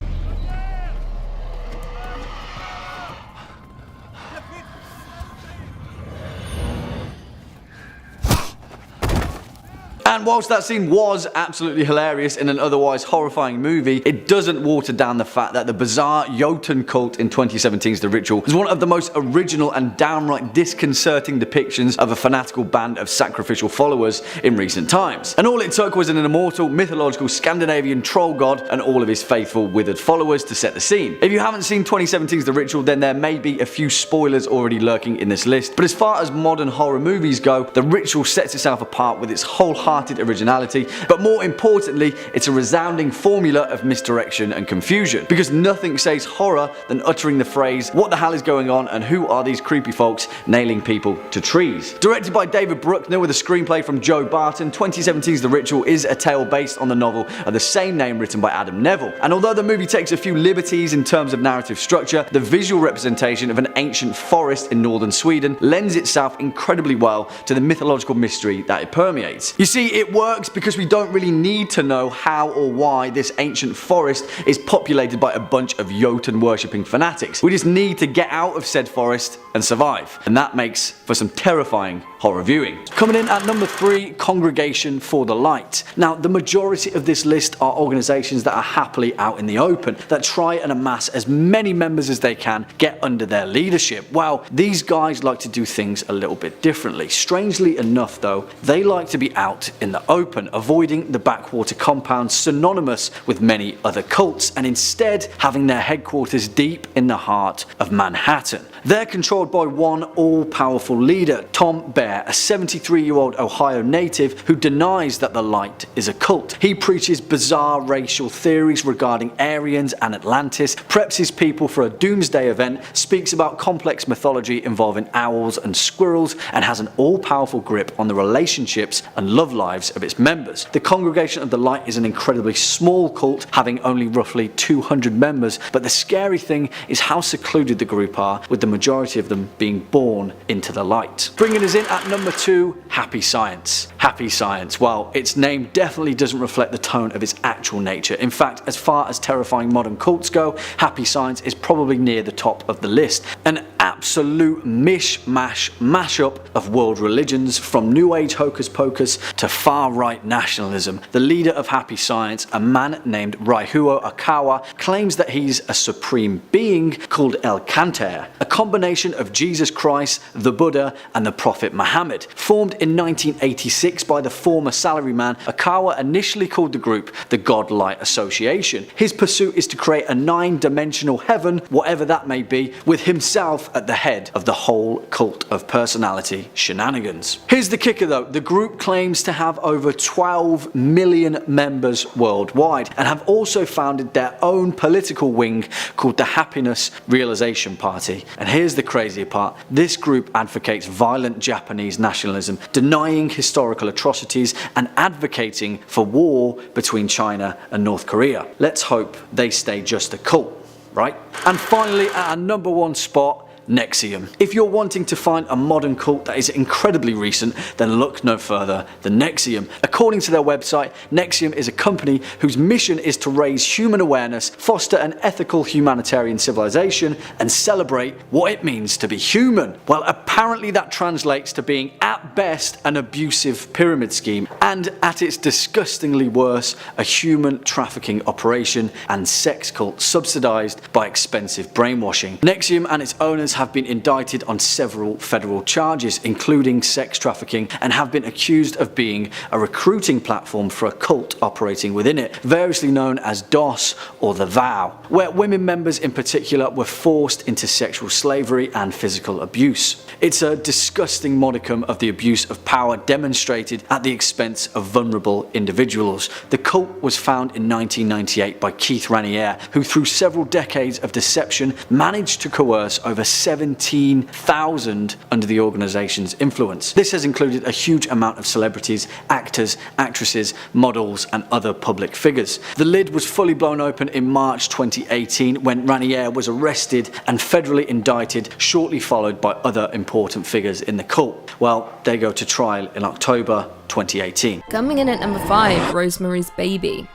And whilst that scene was absolutely hilarious in an otherwise horrifying movie, it doesn't water down the fact that the bizarre Jotun cult in 2017's The Ritual is one of the most original and downright disconcerting depictions of a fanatical band of sacrificial followers in recent times. And all it took was an immortal, mythological Scandinavian troll god and all of his faithful withered followers to set the scene. If you haven't seen 2017's The Ritual, then there may be a few spoilers already lurking in this list, but as far as modern horror movies go, The Ritual sets itself apart with its wholehearted originality, but more importantly, it's a resounding formula of misdirection and confusion, because nothing says horror than uttering the phrase, "What the hell is going on and who are these creepy folks nailing people to trees?" Directed by David Bruckner with a screenplay from Joe Barton, 2017's The Ritual is a tale based on the novel of the same name written by Adam Neville. And although the movie takes a few liberties in terms of narrative structure, the visual representation of an ancient forest in northern Sweden lends itself incredibly well to the mythological mystery that it permeates. You see, it works because we don't really need to know how or why this ancient forest is populated by a bunch of Jotun worshipping fanatics. We just need to get out of said forest and survive. And that makes for some terrifying horror viewing. Coming in at number 3, Congregation for the Light. Now, the majority of this list are organisations that are happily out in the open, that try and amass as many members as they can, get under their leadership. Well, these guys like to do things a little bit differently. Strangely enough though, they like to be out in the open, avoiding the backwater compounds synonymous with many other cults, and instead having their headquarters deep in the heart of Manhattan. They're controlled by one all-powerful leader, Tom Bear, a 73-year-old Ohio native who denies that the light is a cult. He preaches bizarre racial theories regarding Aryans and Atlantis, preps his people for a doomsday event, speaks about complex mythology involving owls and squirrels, and has an all-powerful grip on the relationships and love lives of its members. The Congregation of the Light is an incredibly small cult, having only roughly 200 members, but the scary thing is how secluded the group are, with the majority of them being born into the light. Bringing us in at number 2, Happy Science. Happy Science, well, its name definitely doesn't reflect the tone of its actual nature. In fact, as far as terrifying modern cults go, Happy Science is probably near the top of the list. An absolute mishmash mashup of world religions, from New Age hocus pocus to far-right nationalism. The leader of Happy Science, a man named Raihuo Akawa, claims that he's a supreme being called El Kanter, a combination of Jesus Christ, the Buddha, and the Prophet Muhammad. Formed in 1986 by the former salaryman, Akawa initially called the group the Godlight Association. His pursuit is to create a 9-dimensional heaven, whatever that may be, with himself at the head of the whole cult of personality shenanigans. Here's the kicker though, the group claims to have over 12 million members worldwide, and have also founded their own political wing called the Happiness Realization Party. And here's the crazier part, this group advocates violent Japanese nationalism, denying historical atrocities and advocating for war between China and North Korea. Let's hope they stay just a cult, right? And finally, at our number 1 spot, NXIVM. If you're wanting to find a modern cult that is incredibly recent, then look no further than NXIVM. According to their website, NXIVM is a company whose mission is to raise human awareness, foster an ethical humanitarian civilization, and celebrate what it means to be human. Well, apparently that translates to being at best an abusive pyramid scheme, and at its disgustingly worse, a human trafficking operation and sex cult subsidized by expensive brainwashing. NXIVM and its owners have been indicted on several federal charges, including sex trafficking, and have been accused of being a recruiting platform for a cult operating within it, variously known as DOS or the Vow, where women members in particular were forced into sexual slavery and physical abuse. It's a disgusting modicum of the abuse of power demonstrated at the expense of vulnerable individuals. The cult was founded in 1998 by Keith Raniere, who through several decades of deception managed to coerce over 17,000 under the organization's influence. This has included a huge amount of celebrities, actors, actresses, models, and other public figures. The lid was fully blown open in March 2018 when Raniere was arrested and federally indicted, shortly followed by other important figures in the cult. Well, they go to trial in October 2018. Coming in at number 5, Rosemary's Baby.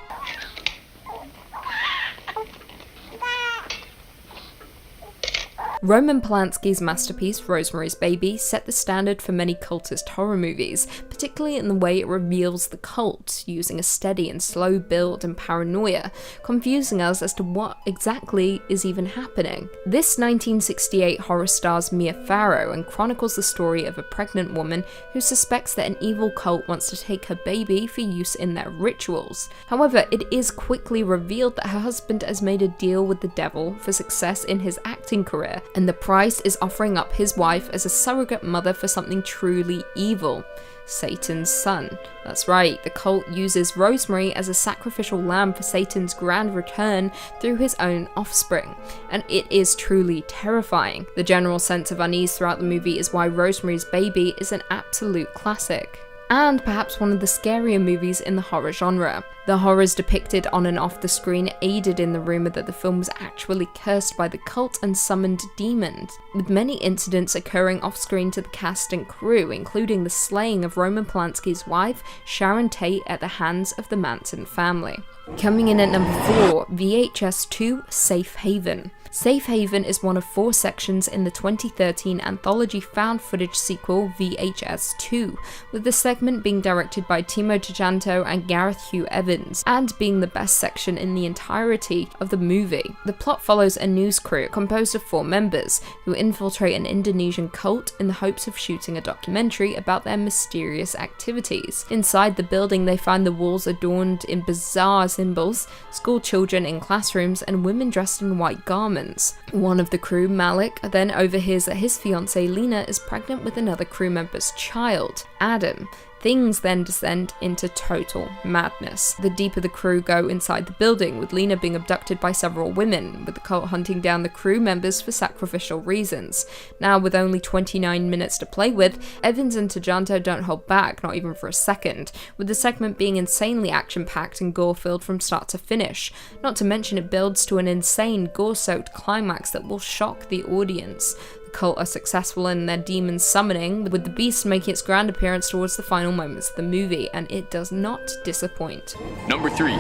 Roman Polanski's masterpiece, Rosemary's Baby, set the standard for many cultist horror movies, particularly in the way it reveals the cult, using a steady and slow build and paranoia, confusing us as to what exactly is even happening. This 1968 horror stars Mia Farrow and chronicles the story of a pregnant woman who suspects that an evil cult wants to take her baby for use in their rituals. However, it is quickly revealed that her husband has made a deal with the devil for success in his acting career, and the price is offering up his wife as a surrogate mother for something truly evil. Satan's son. That's right, the cult uses Rosemary as a sacrificial lamb for Satan's grand return through his own offspring, and it is truly terrifying. The general sense of unease throughout the movie is why Rosemary's Baby is an absolute classic, and perhaps one of the scarier movies in the horror genre. The horrors depicted on and off the screen aided in the rumour that the film was actually cursed by the cult and summoned demons, with many incidents occurring off-screen to the cast and crew, including the slaying of Roman Polanski's wife, Sharon Tate, at the hands of the Manson family. Coming in at number 4, VHS 2 Safe Haven. Safe Haven is one of 4 sections in the 2013 anthology found footage sequel VHS 2, with the segment being directed by Timo Tjahjanto and Gareth Hugh Evans, and being the best section in the entirety of the movie. The plot follows a news crew composed of 4 members who infiltrate an Indonesian cult in the hopes of shooting a documentary about their mysterious activities. Inside the building, they find the walls adorned in bizarre symbols, school children in classrooms, and women dressed in white garments. friends. One of the crew, Malik, then overhears that his fiancée Lena is pregnant with another crew member's child, Adam. Things then descend into total madness. The deeper the crew go inside the building, with Lena being abducted by several women, with the cult hunting down the crew members for sacrificial reasons. Now, with only 29 minutes to play with, Evans and Tajanto don't hold back, not even for a second, with the segment being insanely action-packed and gore-filled from start to finish. Not to mention it builds to an insane, gore-soaked climax that will shock the audience. Cult are successful in their demon summoning, with the beast making its grand appearance towards the final moments of the movie, and it does not disappoint. Number 3.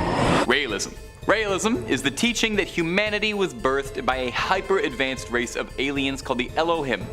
Raelism. Raelism is the teaching that humanity was birthed by a hyper-advanced race of aliens called the Elohim,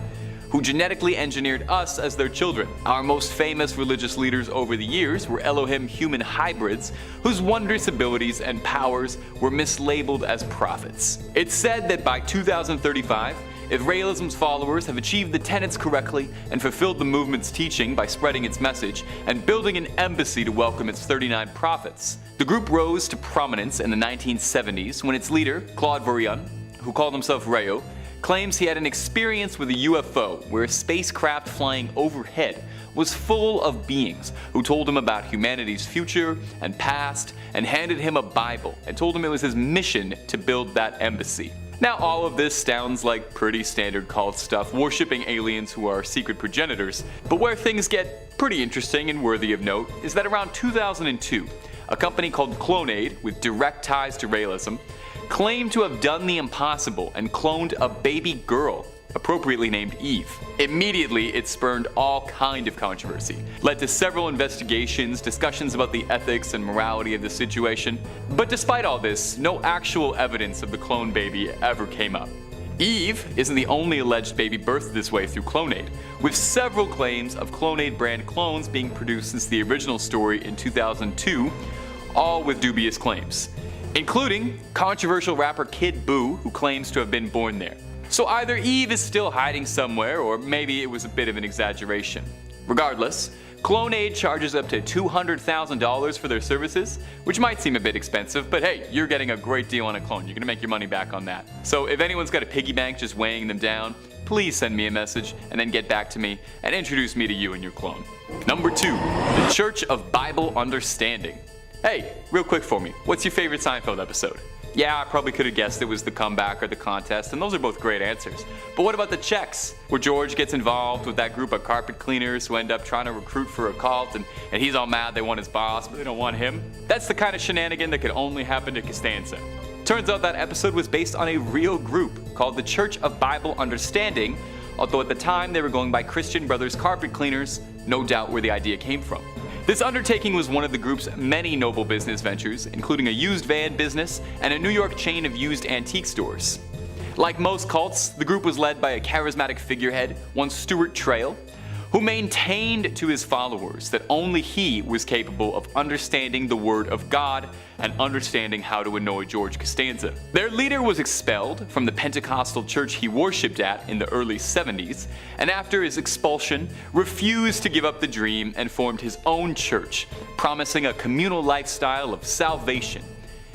who genetically engineered us as their children. Our most famous religious leaders over the years were Elohim human hybrids, whose wondrous abilities and powers were mislabeled as prophets. It's said that by 2035, if Raelism's followers have achieved the tenets correctly and fulfilled the movement's teaching by spreading its message and building an embassy to welcome its 39 prophets, the group rose to prominence in the 1970s when its leader, Claude Vorion, who called himself Rayo, claims he had an experience with a UFO where a spacecraft flying overhead was full of beings who told him about humanity's future and past and handed him a Bible and told him it was his mission to build that embassy. Now, all of this sounds like pretty standard cult stuff, worshipping aliens who are secret progenitors, but where things get pretty interesting and worthy of note is that around 2002, a company called Clonaid, with direct ties to Raelism, claimed to have done the impossible and cloned a baby girl, appropriately named Eve. Immediately, it spurned all kind of controversy, led to several investigations, discussions about the ethics and morality of the situation. But despite all this, no actual evidence of the clone baby ever came up. Eve isn't the only alleged baby birthed this way through Clonaid, with several claims of Clonaid brand clones being produced since the original story in 2002, all with dubious claims, including controversial rapper Kid Buu, who claims to have been born there. So either Eve is still hiding somewhere, or maybe it was a bit of an exaggeration. Regardless, Clonaid charges up to $200,000 for their services, which might seem a bit expensive, but hey, you're getting a great deal on a clone. You're gonna make your money back on that. So if anyone's got a piggy bank just weighing them down, please send me a message and then get back to me and introduce me to you and your clone. Number 2, the Church of Bible Understanding. Hey, real quick for me, what's your favorite Seinfeld episode? Yeah, I probably could have guessed it was the comeback or the contest, and those are both great answers. But what about the checks, where George gets involved with that group of carpet cleaners who end up trying to recruit for a cult, and he's all mad they want his boss, but they don't want him? That's the kind of shenanigan that could only happen to Costanza. Turns out that episode was based on a real group called the Church of Bible Understanding, although at the time they were going by Christian Brothers Carpet Cleaners, no doubt where the idea came from. This undertaking was one of the group's many noble business ventures, including a used van business and a New York chain of used antique stores. Like most cults, the group was led by a charismatic figurehead, one Stuart Trail, who maintained to his followers that only he was capable of understanding the Word of God and understanding how to annoy George Costanza. Their leader was expelled from the Pentecostal church he worshipped at in the early 70s, and after his expulsion, refused to give up the dream and formed his own church, promising a communal lifestyle of salvation,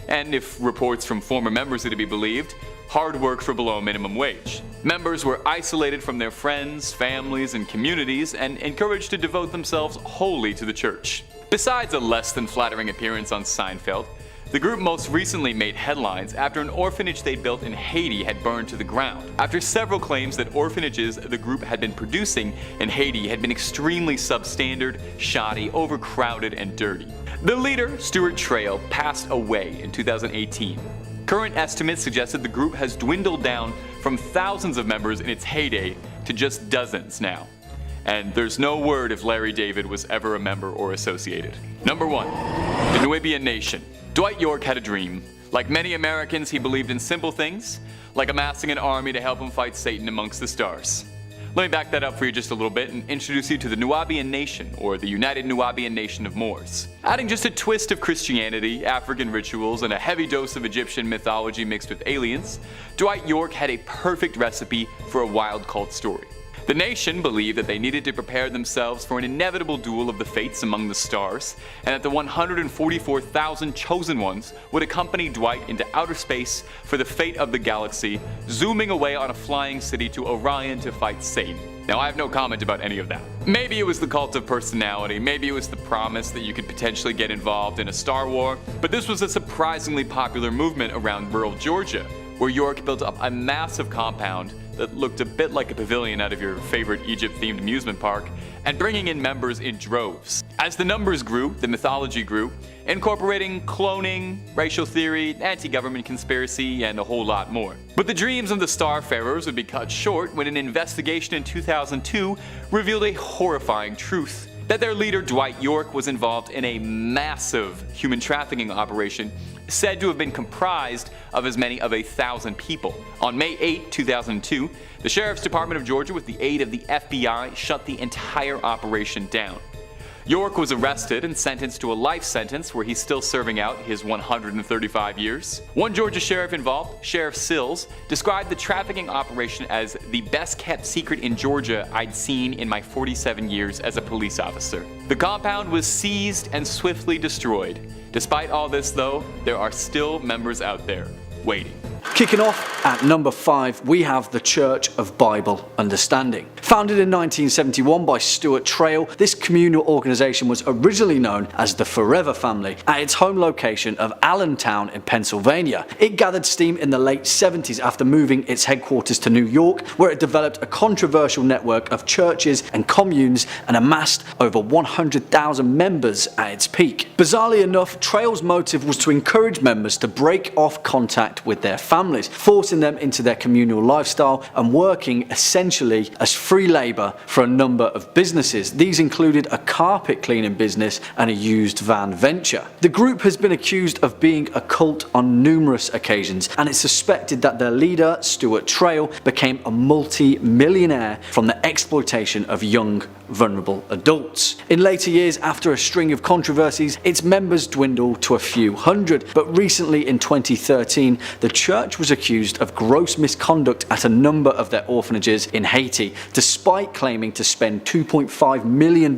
and if reports from former members are to be believed, hard work for below minimum wage. Members were isolated from their friends, families, and communities and encouraged to devote themselves wholly to the church. Besides a less than flattering appearance on Seinfeld, the group most recently made headlines after an orphanage they built in Haiti had burned to the ground, after several claims that orphanages the group had been producing in Haiti had been extremely substandard, shoddy, overcrowded, and dirty. The leader, Stuart Trail, passed away in 2018. Current estimates suggested the group has dwindled down from thousands of members in its heyday to just dozens now. And there's no word if Larry David was ever a member or associated. Number 1, the Nuwaubian Nation. Dwight York had a dream. Like many Americans, he believed in simple things, like amassing an army to help him fight Satan amongst the stars. Let me back that up for you just a little bit and introduce you to the Nuwaubian Nation, or the United Nuwaubian Nation of Moors. Adding just a twist of Christianity, African rituals, and a heavy dose of Egyptian mythology mixed with aliens, Dwight York had a perfect recipe for a wild cult story. The nation believed that they needed to prepare themselves for an inevitable duel of the fates among the stars, and that the 144,000 chosen ones would accompany Dwight into outer space for the fate of the galaxy, zooming away on a flying city to Orion to fight Satan. Now, I have no comment about any of that. Maybe it was the cult of personality, maybe it was the promise that you could potentially get involved in a Star War, but this was a surprisingly popular movement around rural Georgia, where York built up a massive compound that looked a bit like a pavilion out of your favorite Egypt-themed amusement park, and bringing in members in droves. As the numbers grew, the mythology grew, incorporating cloning, racial theory, anti-government conspiracy, and a whole lot more. But the dreams of the Starfarers would be cut short when an investigation in 2002 revealed a horrifying truth: that their leader Dwight York was involved in a massive human trafficking operation said to have been comprised of as many of 1,000 people. On May 8, 2002, the Sheriff's Department of Georgia, with the aid of the FBI, shut the entire operation down. York was arrested and sentenced to a life sentence where he's still serving out his 135 years. One Georgia sheriff involved, Sheriff Sills, described the trafficking operation as the best kept secret in Georgia I'd seen in my 47 years as a police officer. The compound was seized and swiftly destroyed. Despite all this though, there are still members out there waiting. Kicking off at number 5, we have the Church of Bible Understanding. Founded in 1971 by Stuart Trail, this communal organization was originally known as the Forever Family at its home location of Allentown in Pennsylvania. It gathered steam in the late 70s after moving its headquarters to New York, where it developed a controversial network of churches and communes and amassed over 100,000 members at its peak. Bizarrely enough, Trail's motive was to encourage members to break off contact with their families, forcing them into their communal lifestyle and working essentially as free labour for a number of businesses. These included a carpet cleaning business and a used van venture. The group has been accused of being a cult on numerous occasions, and it's suspected that their leader, Stuart Trail, became a multi-millionaire from the exploitation of young, vulnerable adults. In later years, after a string of controversies, its members dwindled to a few hundred, but recently in 2013, the church was accused of gross misconduct at a number of their orphanages in Haiti, despite claiming to spend $2.5 million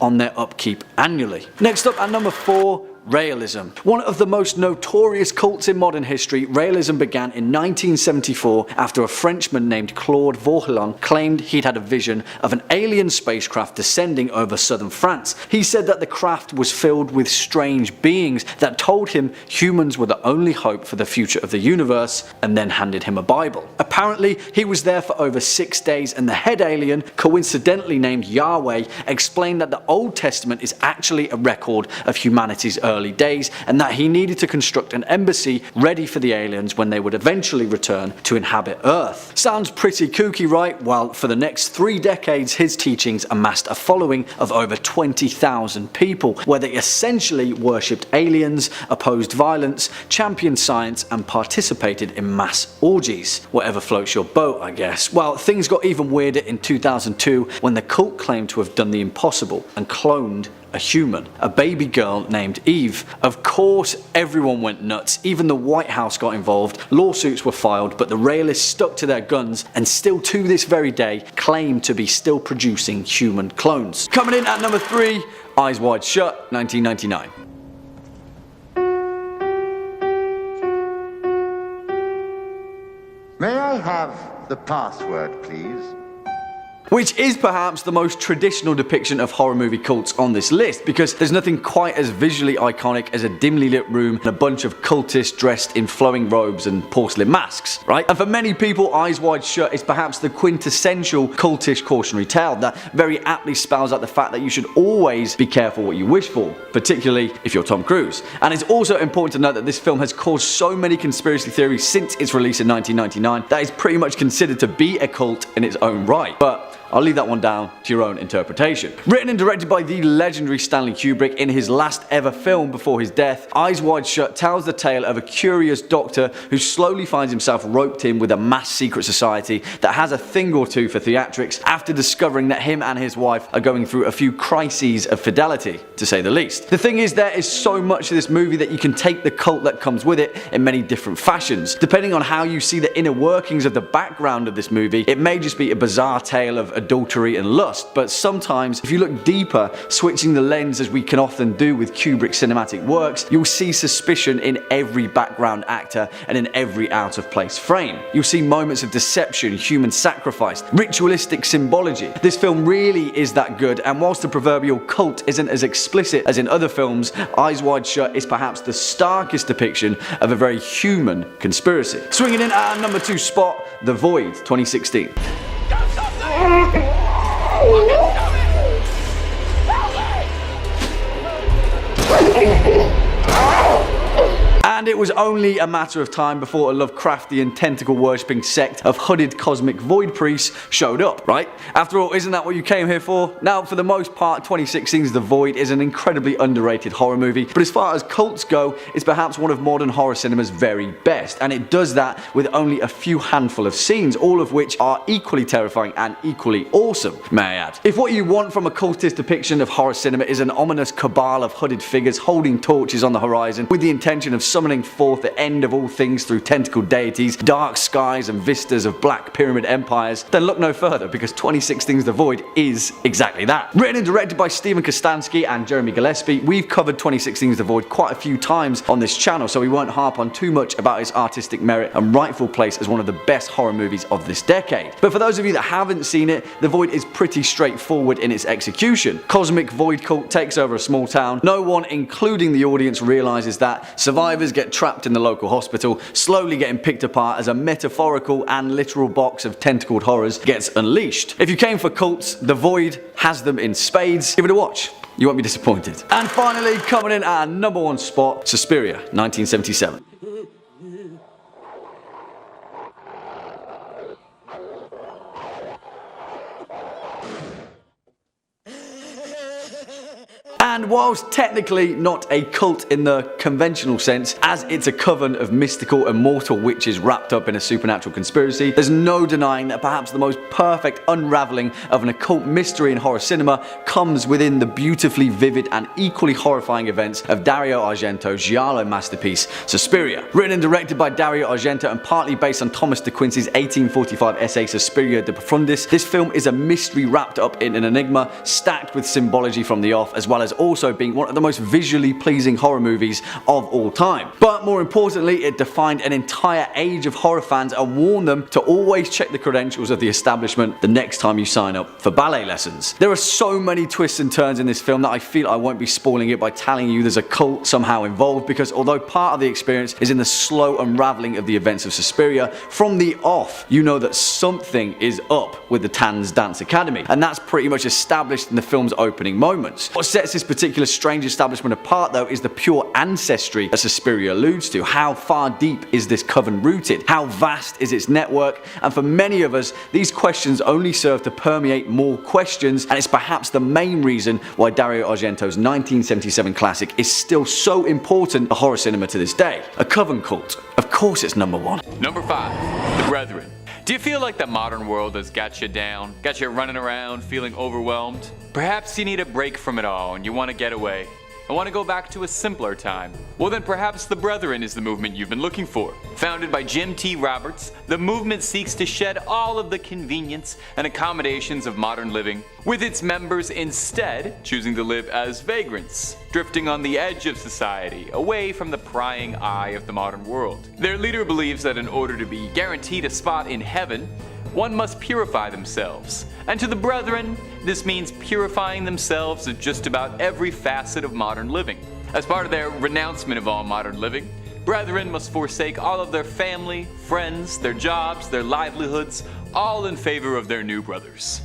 on their upkeep annually. Next up at number 4, Raelism. One of the most notorious cults in modern history, Raelism began in 1974 after a Frenchman named Claude Vauquelin claimed he'd had a vision of an alien spacecraft descending over southern France. He said that the craft was filled with strange beings that told him humans were the only hope for the future of the universe, and then handed him a Bible. Apparently, he was there for over 6 days, and the head alien, coincidentally named Yahweh, explained that the Old Testament is actually a record of humanity's early days, and that he needed to construct an embassy ready for the aliens when they would eventually return to inhabit Earth. Sounds pretty kooky, right? Well, for the next 3 decades, his teachings amassed a following of over 20,000 people, where they essentially worshipped aliens, opposed violence, championed science, and participated in mass orgies. Whatever floats your boat, I guess. Well, things got even weirder in 2002 when the cult claimed to have done the impossible and cloned a human, a baby girl named Eve. Of course, everyone went nuts. Even the White House got involved. Lawsuits were filed, but the Raelists stuck to their guns and still to this very day claim to be still producing human clones. Coming in at number 3, Eyes Wide Shut, 1999. May I have the password, please? Which is perhaps the most traditional depiction of horror movie cults on this list, because there's nothing quite as visually iconic as a dimly lit room and a bunch of cultists dressed in flowing robes and porcelain masks, right? And for many people, Eyes Wide Shut is perhaps the quintessential cultish cautionary tale that very aptly spells out the fact that you should always be careful what you wish for, particularly if you're Tom Cruise. And it's also important to note that this film has caused so many conspiracy theories since its release in 1999 that it's pretty much considered to be a cult in its own right. But I'll leave that one down to your own interpretation. Written and directed by the legendary Stanley Kubrick in his last ever film before his death, Eyes Wide Shut tells the tale of a curious doctor who slowly finds himself roped in with a mass secret society that has a thing or two for theatrics after discovering that him and his wife are going through a few crises of fidelity, to say the least. The thing is, there is so much to this movie that you can take the cult that comes with it in many different fashions. Depending on how you see the inner workings of the background of this movie, it may just be a bizarre tale of adultery and lust, but sometimes if you look deeper, switching the lens as we can often do with Kubrick's cinematic works, you'll see suspicion in every background actor and in every out of place frame. You'll see moments of deception, human sacrifice, ritualistic symbology. This film really is that good, and whilst the proverbial cult isn't as explicit as in other films, Eyes Wide Shut is perhaps the starkest depiction of a very human conspiracy. Swinging in at our number 2 spot, The Void, 2016. And it was only a matter of time before a Lovecraftian tentacle-worshipping sect of hooded cosmic void priests showed up, right? After all, isn't that what you came here for? Now, for the most part, 2016's The Void is an incredibly underrated horror movie, but as far as cults go, it's perhaps one of modern horror cinema's very best, and it does that with only a few handful of scenes, all of which are equally terrifying and equally awesome, may I add. If what you want from a cultist depiction of horror cinema is an ominous cabal of hooded figures holding torches on the horizon with the intention of summoning forth the end of all things through tentacled deities, dark skies and vistas of black pyramid empires, then look no further, because 2016's The Void is exactly that. Written and directed by Steven Kostanski and Jeremy Gillespie, we've covered 2016's The Void quite a few times on this channel, so we won't harp on too much about its artistic merit and rightful place as one of the best horror movies of this decade. But for those of you that haven't seen it, The Void is pretty straightforward in its execution. Cosmic void cult takes over a small town. No one, including the audience, realizes that. Survivors get trapped in the local hospital, slowly getting picked apart as a metaphorical and literal box of tentacled horrors gets unleashed. If you came for cults, The Void has them in spades. Give it a watch. You won't be disappointed. And finally, coming in at our number 1 spot, Suspiria, 1977. And whilst technically not a cult in the conventional sense, as it's a coven of mystical and mortal witches wrapped up in a supernatural conspiracy, there's no denying that perhaps the most perfect unraveling of an occult mystery in horror cinema comes within the beautifully vivid and equally horrifying events of Dario Argento's giallo masterpiece, Suspiria. Written and directed by Dario Argento and partly based on Thomas de Quincey's 1845 essay Suspiria de Profundis, this film is a mystery wrapped up in an enigma, stacked with symbology from the off, as well as also being one of the most visually pleasing horror movies of all time. But more importantly, it defined an entire age of horror fans and warned them to always check the credentials of the establishment the next time you sign up for ballet lessons. There are so many twists and turns in this film that I feel I won't be spoiling it by telling you there's a cult somehow involved, because although part of the experience is in the slow unraveling of the events of Suspiria, from the off you know that something is up with the Tanz Dance Academy, and that's pretty much established in the film's opening moments. What sets this particular strange establishment apart, though, is the pure ancestry that Suspiria alludes to. How far deep is this coven rooted? How vast is its network? And for many of us, these questions only serve to permeate more questions, and it's perhaps the main reason why Dario Argento's 1977 classic is still so important to horror cinema to this day. A coven cult. Of course it's number 1. Number 5, The Brethren. Do you feel like the modern world has got you down? Got you running around feeling overwhelmed? Perhaps you need a break from it all and you want to get away. I want to go back to a simpler time. Well then perhaps The Brethren is the movement you've been looking for. Founded by Jim T. Roberts, the movement seeks to shed all of the convenience and accommodations of modern living, with its members instead choosing to live as vagrants, drifting on the edge of society, away from the prying eye of the modern world. Their leader believes that in order to be guaranteed a spot in heaven, one must purify themselves. And to the Brethren, this means purifying themselves of just about every facet of modern living. As part of their renouncement of all modern living, Brethren must forsake all of their family, friends, their jobs, their livelihoods, all in favor of their new brothers.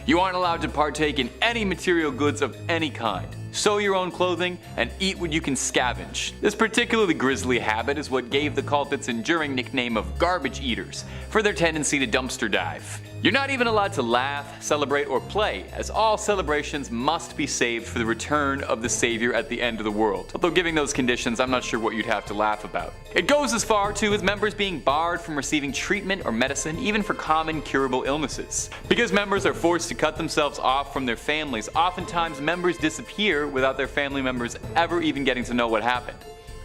You aren't allowed to partake in any material goods of any kind. Sew your own clothing and eat what you can scavenge. This particularly grisly habit is what gave the cult its enduring nickname of garbage eaters, for their tendency to dumpster dive. You're not even allowed to laugh, celebrate, or play, as all celebrations must be saved for the return of the Savior at the end of the world. Although giving those conditions, I'm not sure what you'd have to laugh about. It goes as far too as members being barred from receiving treatment or medicine, even for common curable illnesses. Because members are forced to cut themselves off from their families, oftentimes members disappear without their family members ever even getting to know what happened.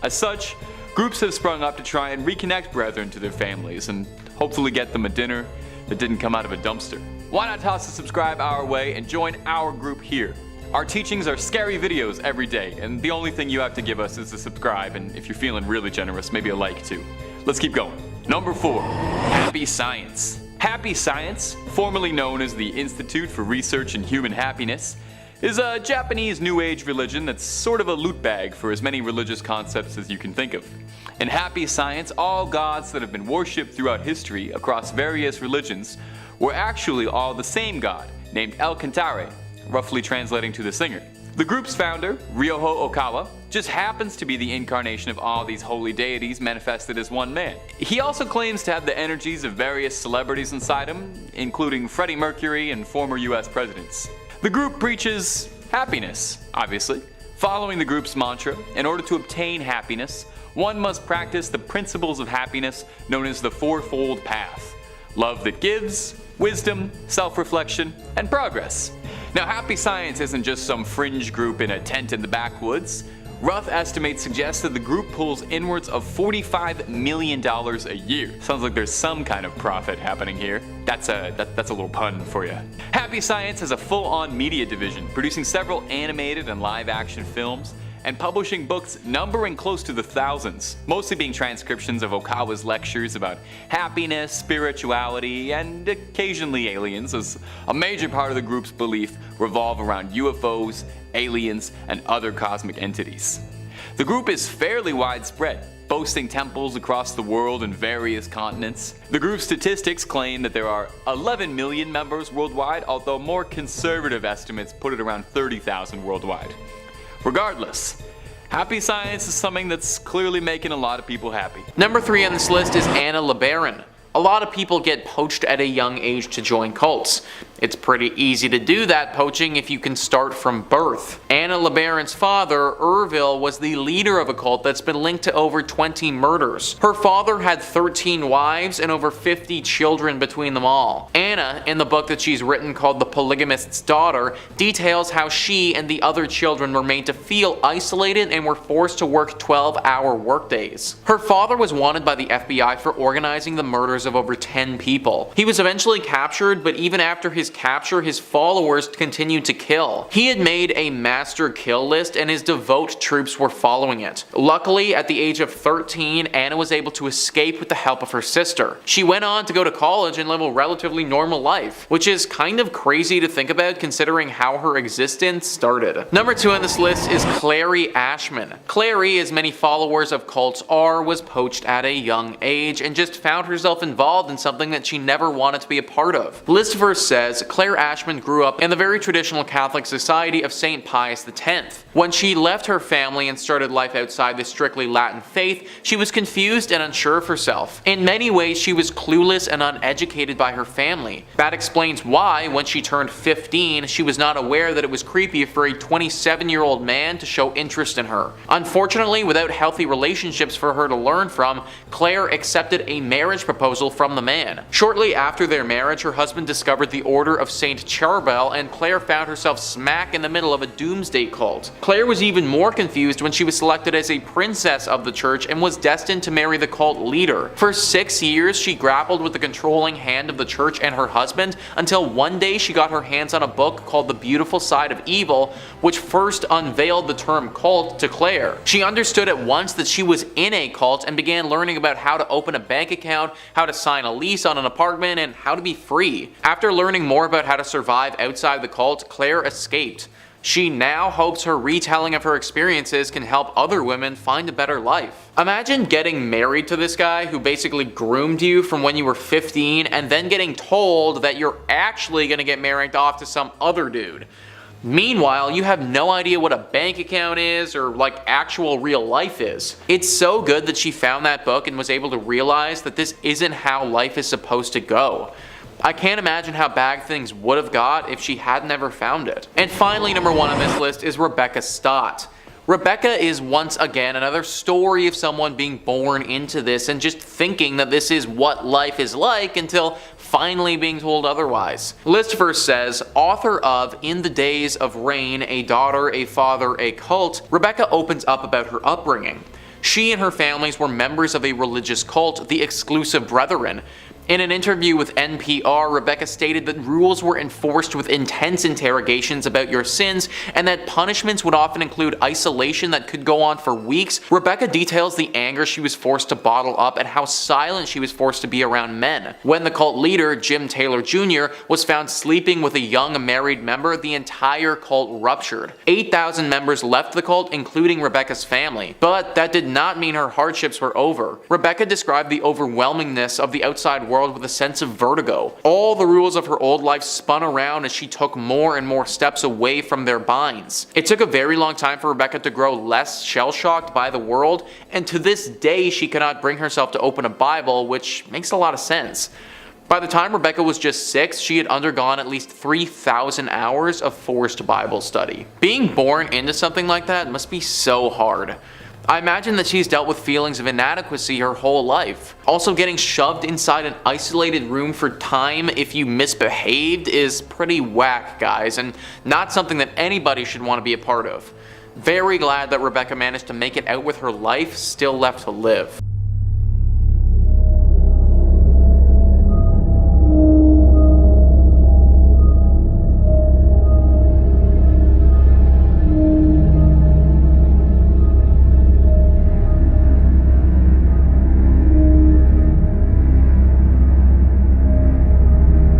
As such, groups have sprung up to try and reconnect brethren to their families and hopefully get them a dinner that didn't come out of a dumpster. Why not toss a subscribe our way and join our group here? Our teachings are scary videos every day, and the only thing you have to give us is a subscribe, and if you're feeling really generous, maybe a like too. Let's keep going. Number 4, Happy Science. Happy Science, formerly known as the Institute for Research in Human Happiness, is a Japanese New Age religion that's sort of a loot bag for as many religious concepts as you can think of. In Happy Science, all gods that have been worshipped throughout history across various religions were actually all the same god, named El Cantare, roughly translating to the singer. The group's founder, Ryoho Okawa, just happens to be the incarnation of all these holy deities manifested as one man. He also claims to have the energies of various celebrities inside him, including Freddie Mercury and former US presidents. The group preaches happiness, obviously. Following the group's mantra, in order to obtain happiness, one must practice the principles of happiness known as the fourfold path: love that gives, wisdom, self-reflection, and progress. Now, Happy Science isn't just some fringe group in a tent in the backwoods. Rough estimates suggest that the group pulls inwards of $45 million a year. Sounds like there's some kind of profit happening here. That's a little pun for you. Happy Science has a full-on media division, producing several animated and live-action films, and publishing books numbering close to the thousands, mostly being transcriptions of Okawa's lectures about happiness, spirituality, and occasionally aliens, as a major part of the group's belief revolve around UFOs, aliens, and other cosmic entities. The group is fairly widespread, boasting temples across the world in various continents. The group's statistics claim that there are 11 million members worldwide, although more conservative estimates put it around 30,000 worldwide. Regardless, Happy Science is something that's clearly making a lot of people happy. Number 3 on this list is Anna LeBaron. A lot of people get poached at a young age to join cults. It's pretty easy to do that poaching if you can start from birth. Anna LeBaron's father, Ervil, was the leader of a cult that's been linked to over 20 murders. Her father had 13 wives and over 50 children between them all. Anna, in the book that she's written called The Polygamist's Daughter, details how she and the other children were made to feel isolated and were forced to work 12-hour workdays. Her father was wanted by the FBI for organizing the murders of over 10 people. He was eventually captured, but even after his capture, his followers continued to kill. He had made a master kill list and his devout troops were following it. Luckily, at the age of 13, Anna was able to escape with the help of her sister. She went on to go to college and live a relatively normal life, which is kind of crazy to think about considering how her existence started. Number 2 on this list is Clary Ashman. Clary, as many followers of cults are, was poached at a young age and just found herself involved in something that she never wanted to be a part of. The list verse says, Claire Ashman grew up in the very traditional Catholic society of St. Pius X. When she left her family and started life outside the strictly Latin faith, she was confused and unsure of herself. In many ways, she was clueless and uneducated by her family. That explains why, when she turned 15, she was not aware that it was creepy for a 27-year-old man to show interest in her. Unfortunately, without healthy relationships for her to learn from, Claire accepted a marriage proposal from the man. Shortly after their marriage, her husband discovered the Order of St. Charbel, and Claire found herself smack in the middle of a doomsday cult. Claire was even more confused when she was selected as a princess of the church and was destined to marry the cult leader. For 6 years, she grappled with the controlling hand of the church and her husband, until one day she got her hands on a book called The Beautiful Side of Evil, which first unveiled the term cult to Claire. She understood at once that she was in a cult and began learning about how to open a bank account, how to sign a lease on an apartment, and how to be free. After learning more about how to survive outside the cult, Claire escaped. She now hopes her retelling of her experiences can help other women find a better life. Imagine getting married to this guy who basically groomed you from when you were 15 and then getting told that you're actually gonna get married off to some other dude. Meanwhile, you have no idea what a bank account is or like actual real life is. It's so good that she found that book and was able to realize that this isn't how life is supposed to go. I can't imagine how bad things would have got if she had never found it. And finally, number 1 on this list is Rebecca Stott. Rebecca is once again another story of someone being born into this and just thinking that this is what life is like until finally being told otherwise. List first says, author of In the Days of Rain, A Daughter, A Father, A Cult, Rebecca opens up about her upbringing. She and her families were members of a religious cult, the Exclusive Brethren. In an interview with NPR, Rebecca stated that rules were enforced with intense interrogations about your sins, and that punishments would often include isolation that could go on for weeks. Rebecca details the anger she was forced to bottle up and how silent she was forced to be around men. When the cult leader, Jim Taylor Jr., was found sleeping with a young married member, the entire cult ruptured. 8,000 members left the cult, including Rebecca's family. But that did not mean her hardships were over. Rebecca described the overwhelmingness of the outside world with a sense of vertigo. All the rules of her old life spun around as she took more and more steps away from their binds. It took a very long time for Rebecca to grow less shell-shocked by the world, and to this day she cannot bring herself to open a Bible, which makes a lot of sense. By the time Rebecca was just 6, she had undergone at least 3,000 hours of forced Bible study. Being born into something like that must be so hard. I imagine that she's dealt with feelings of inadequacy her whole life. Also, getting shoved inside an isolated room for time if you misbehaved is pretty whack, guys, and not something that anybody should want to be a part of. Very glad that Rebecca managed to make it out with her life still left to live.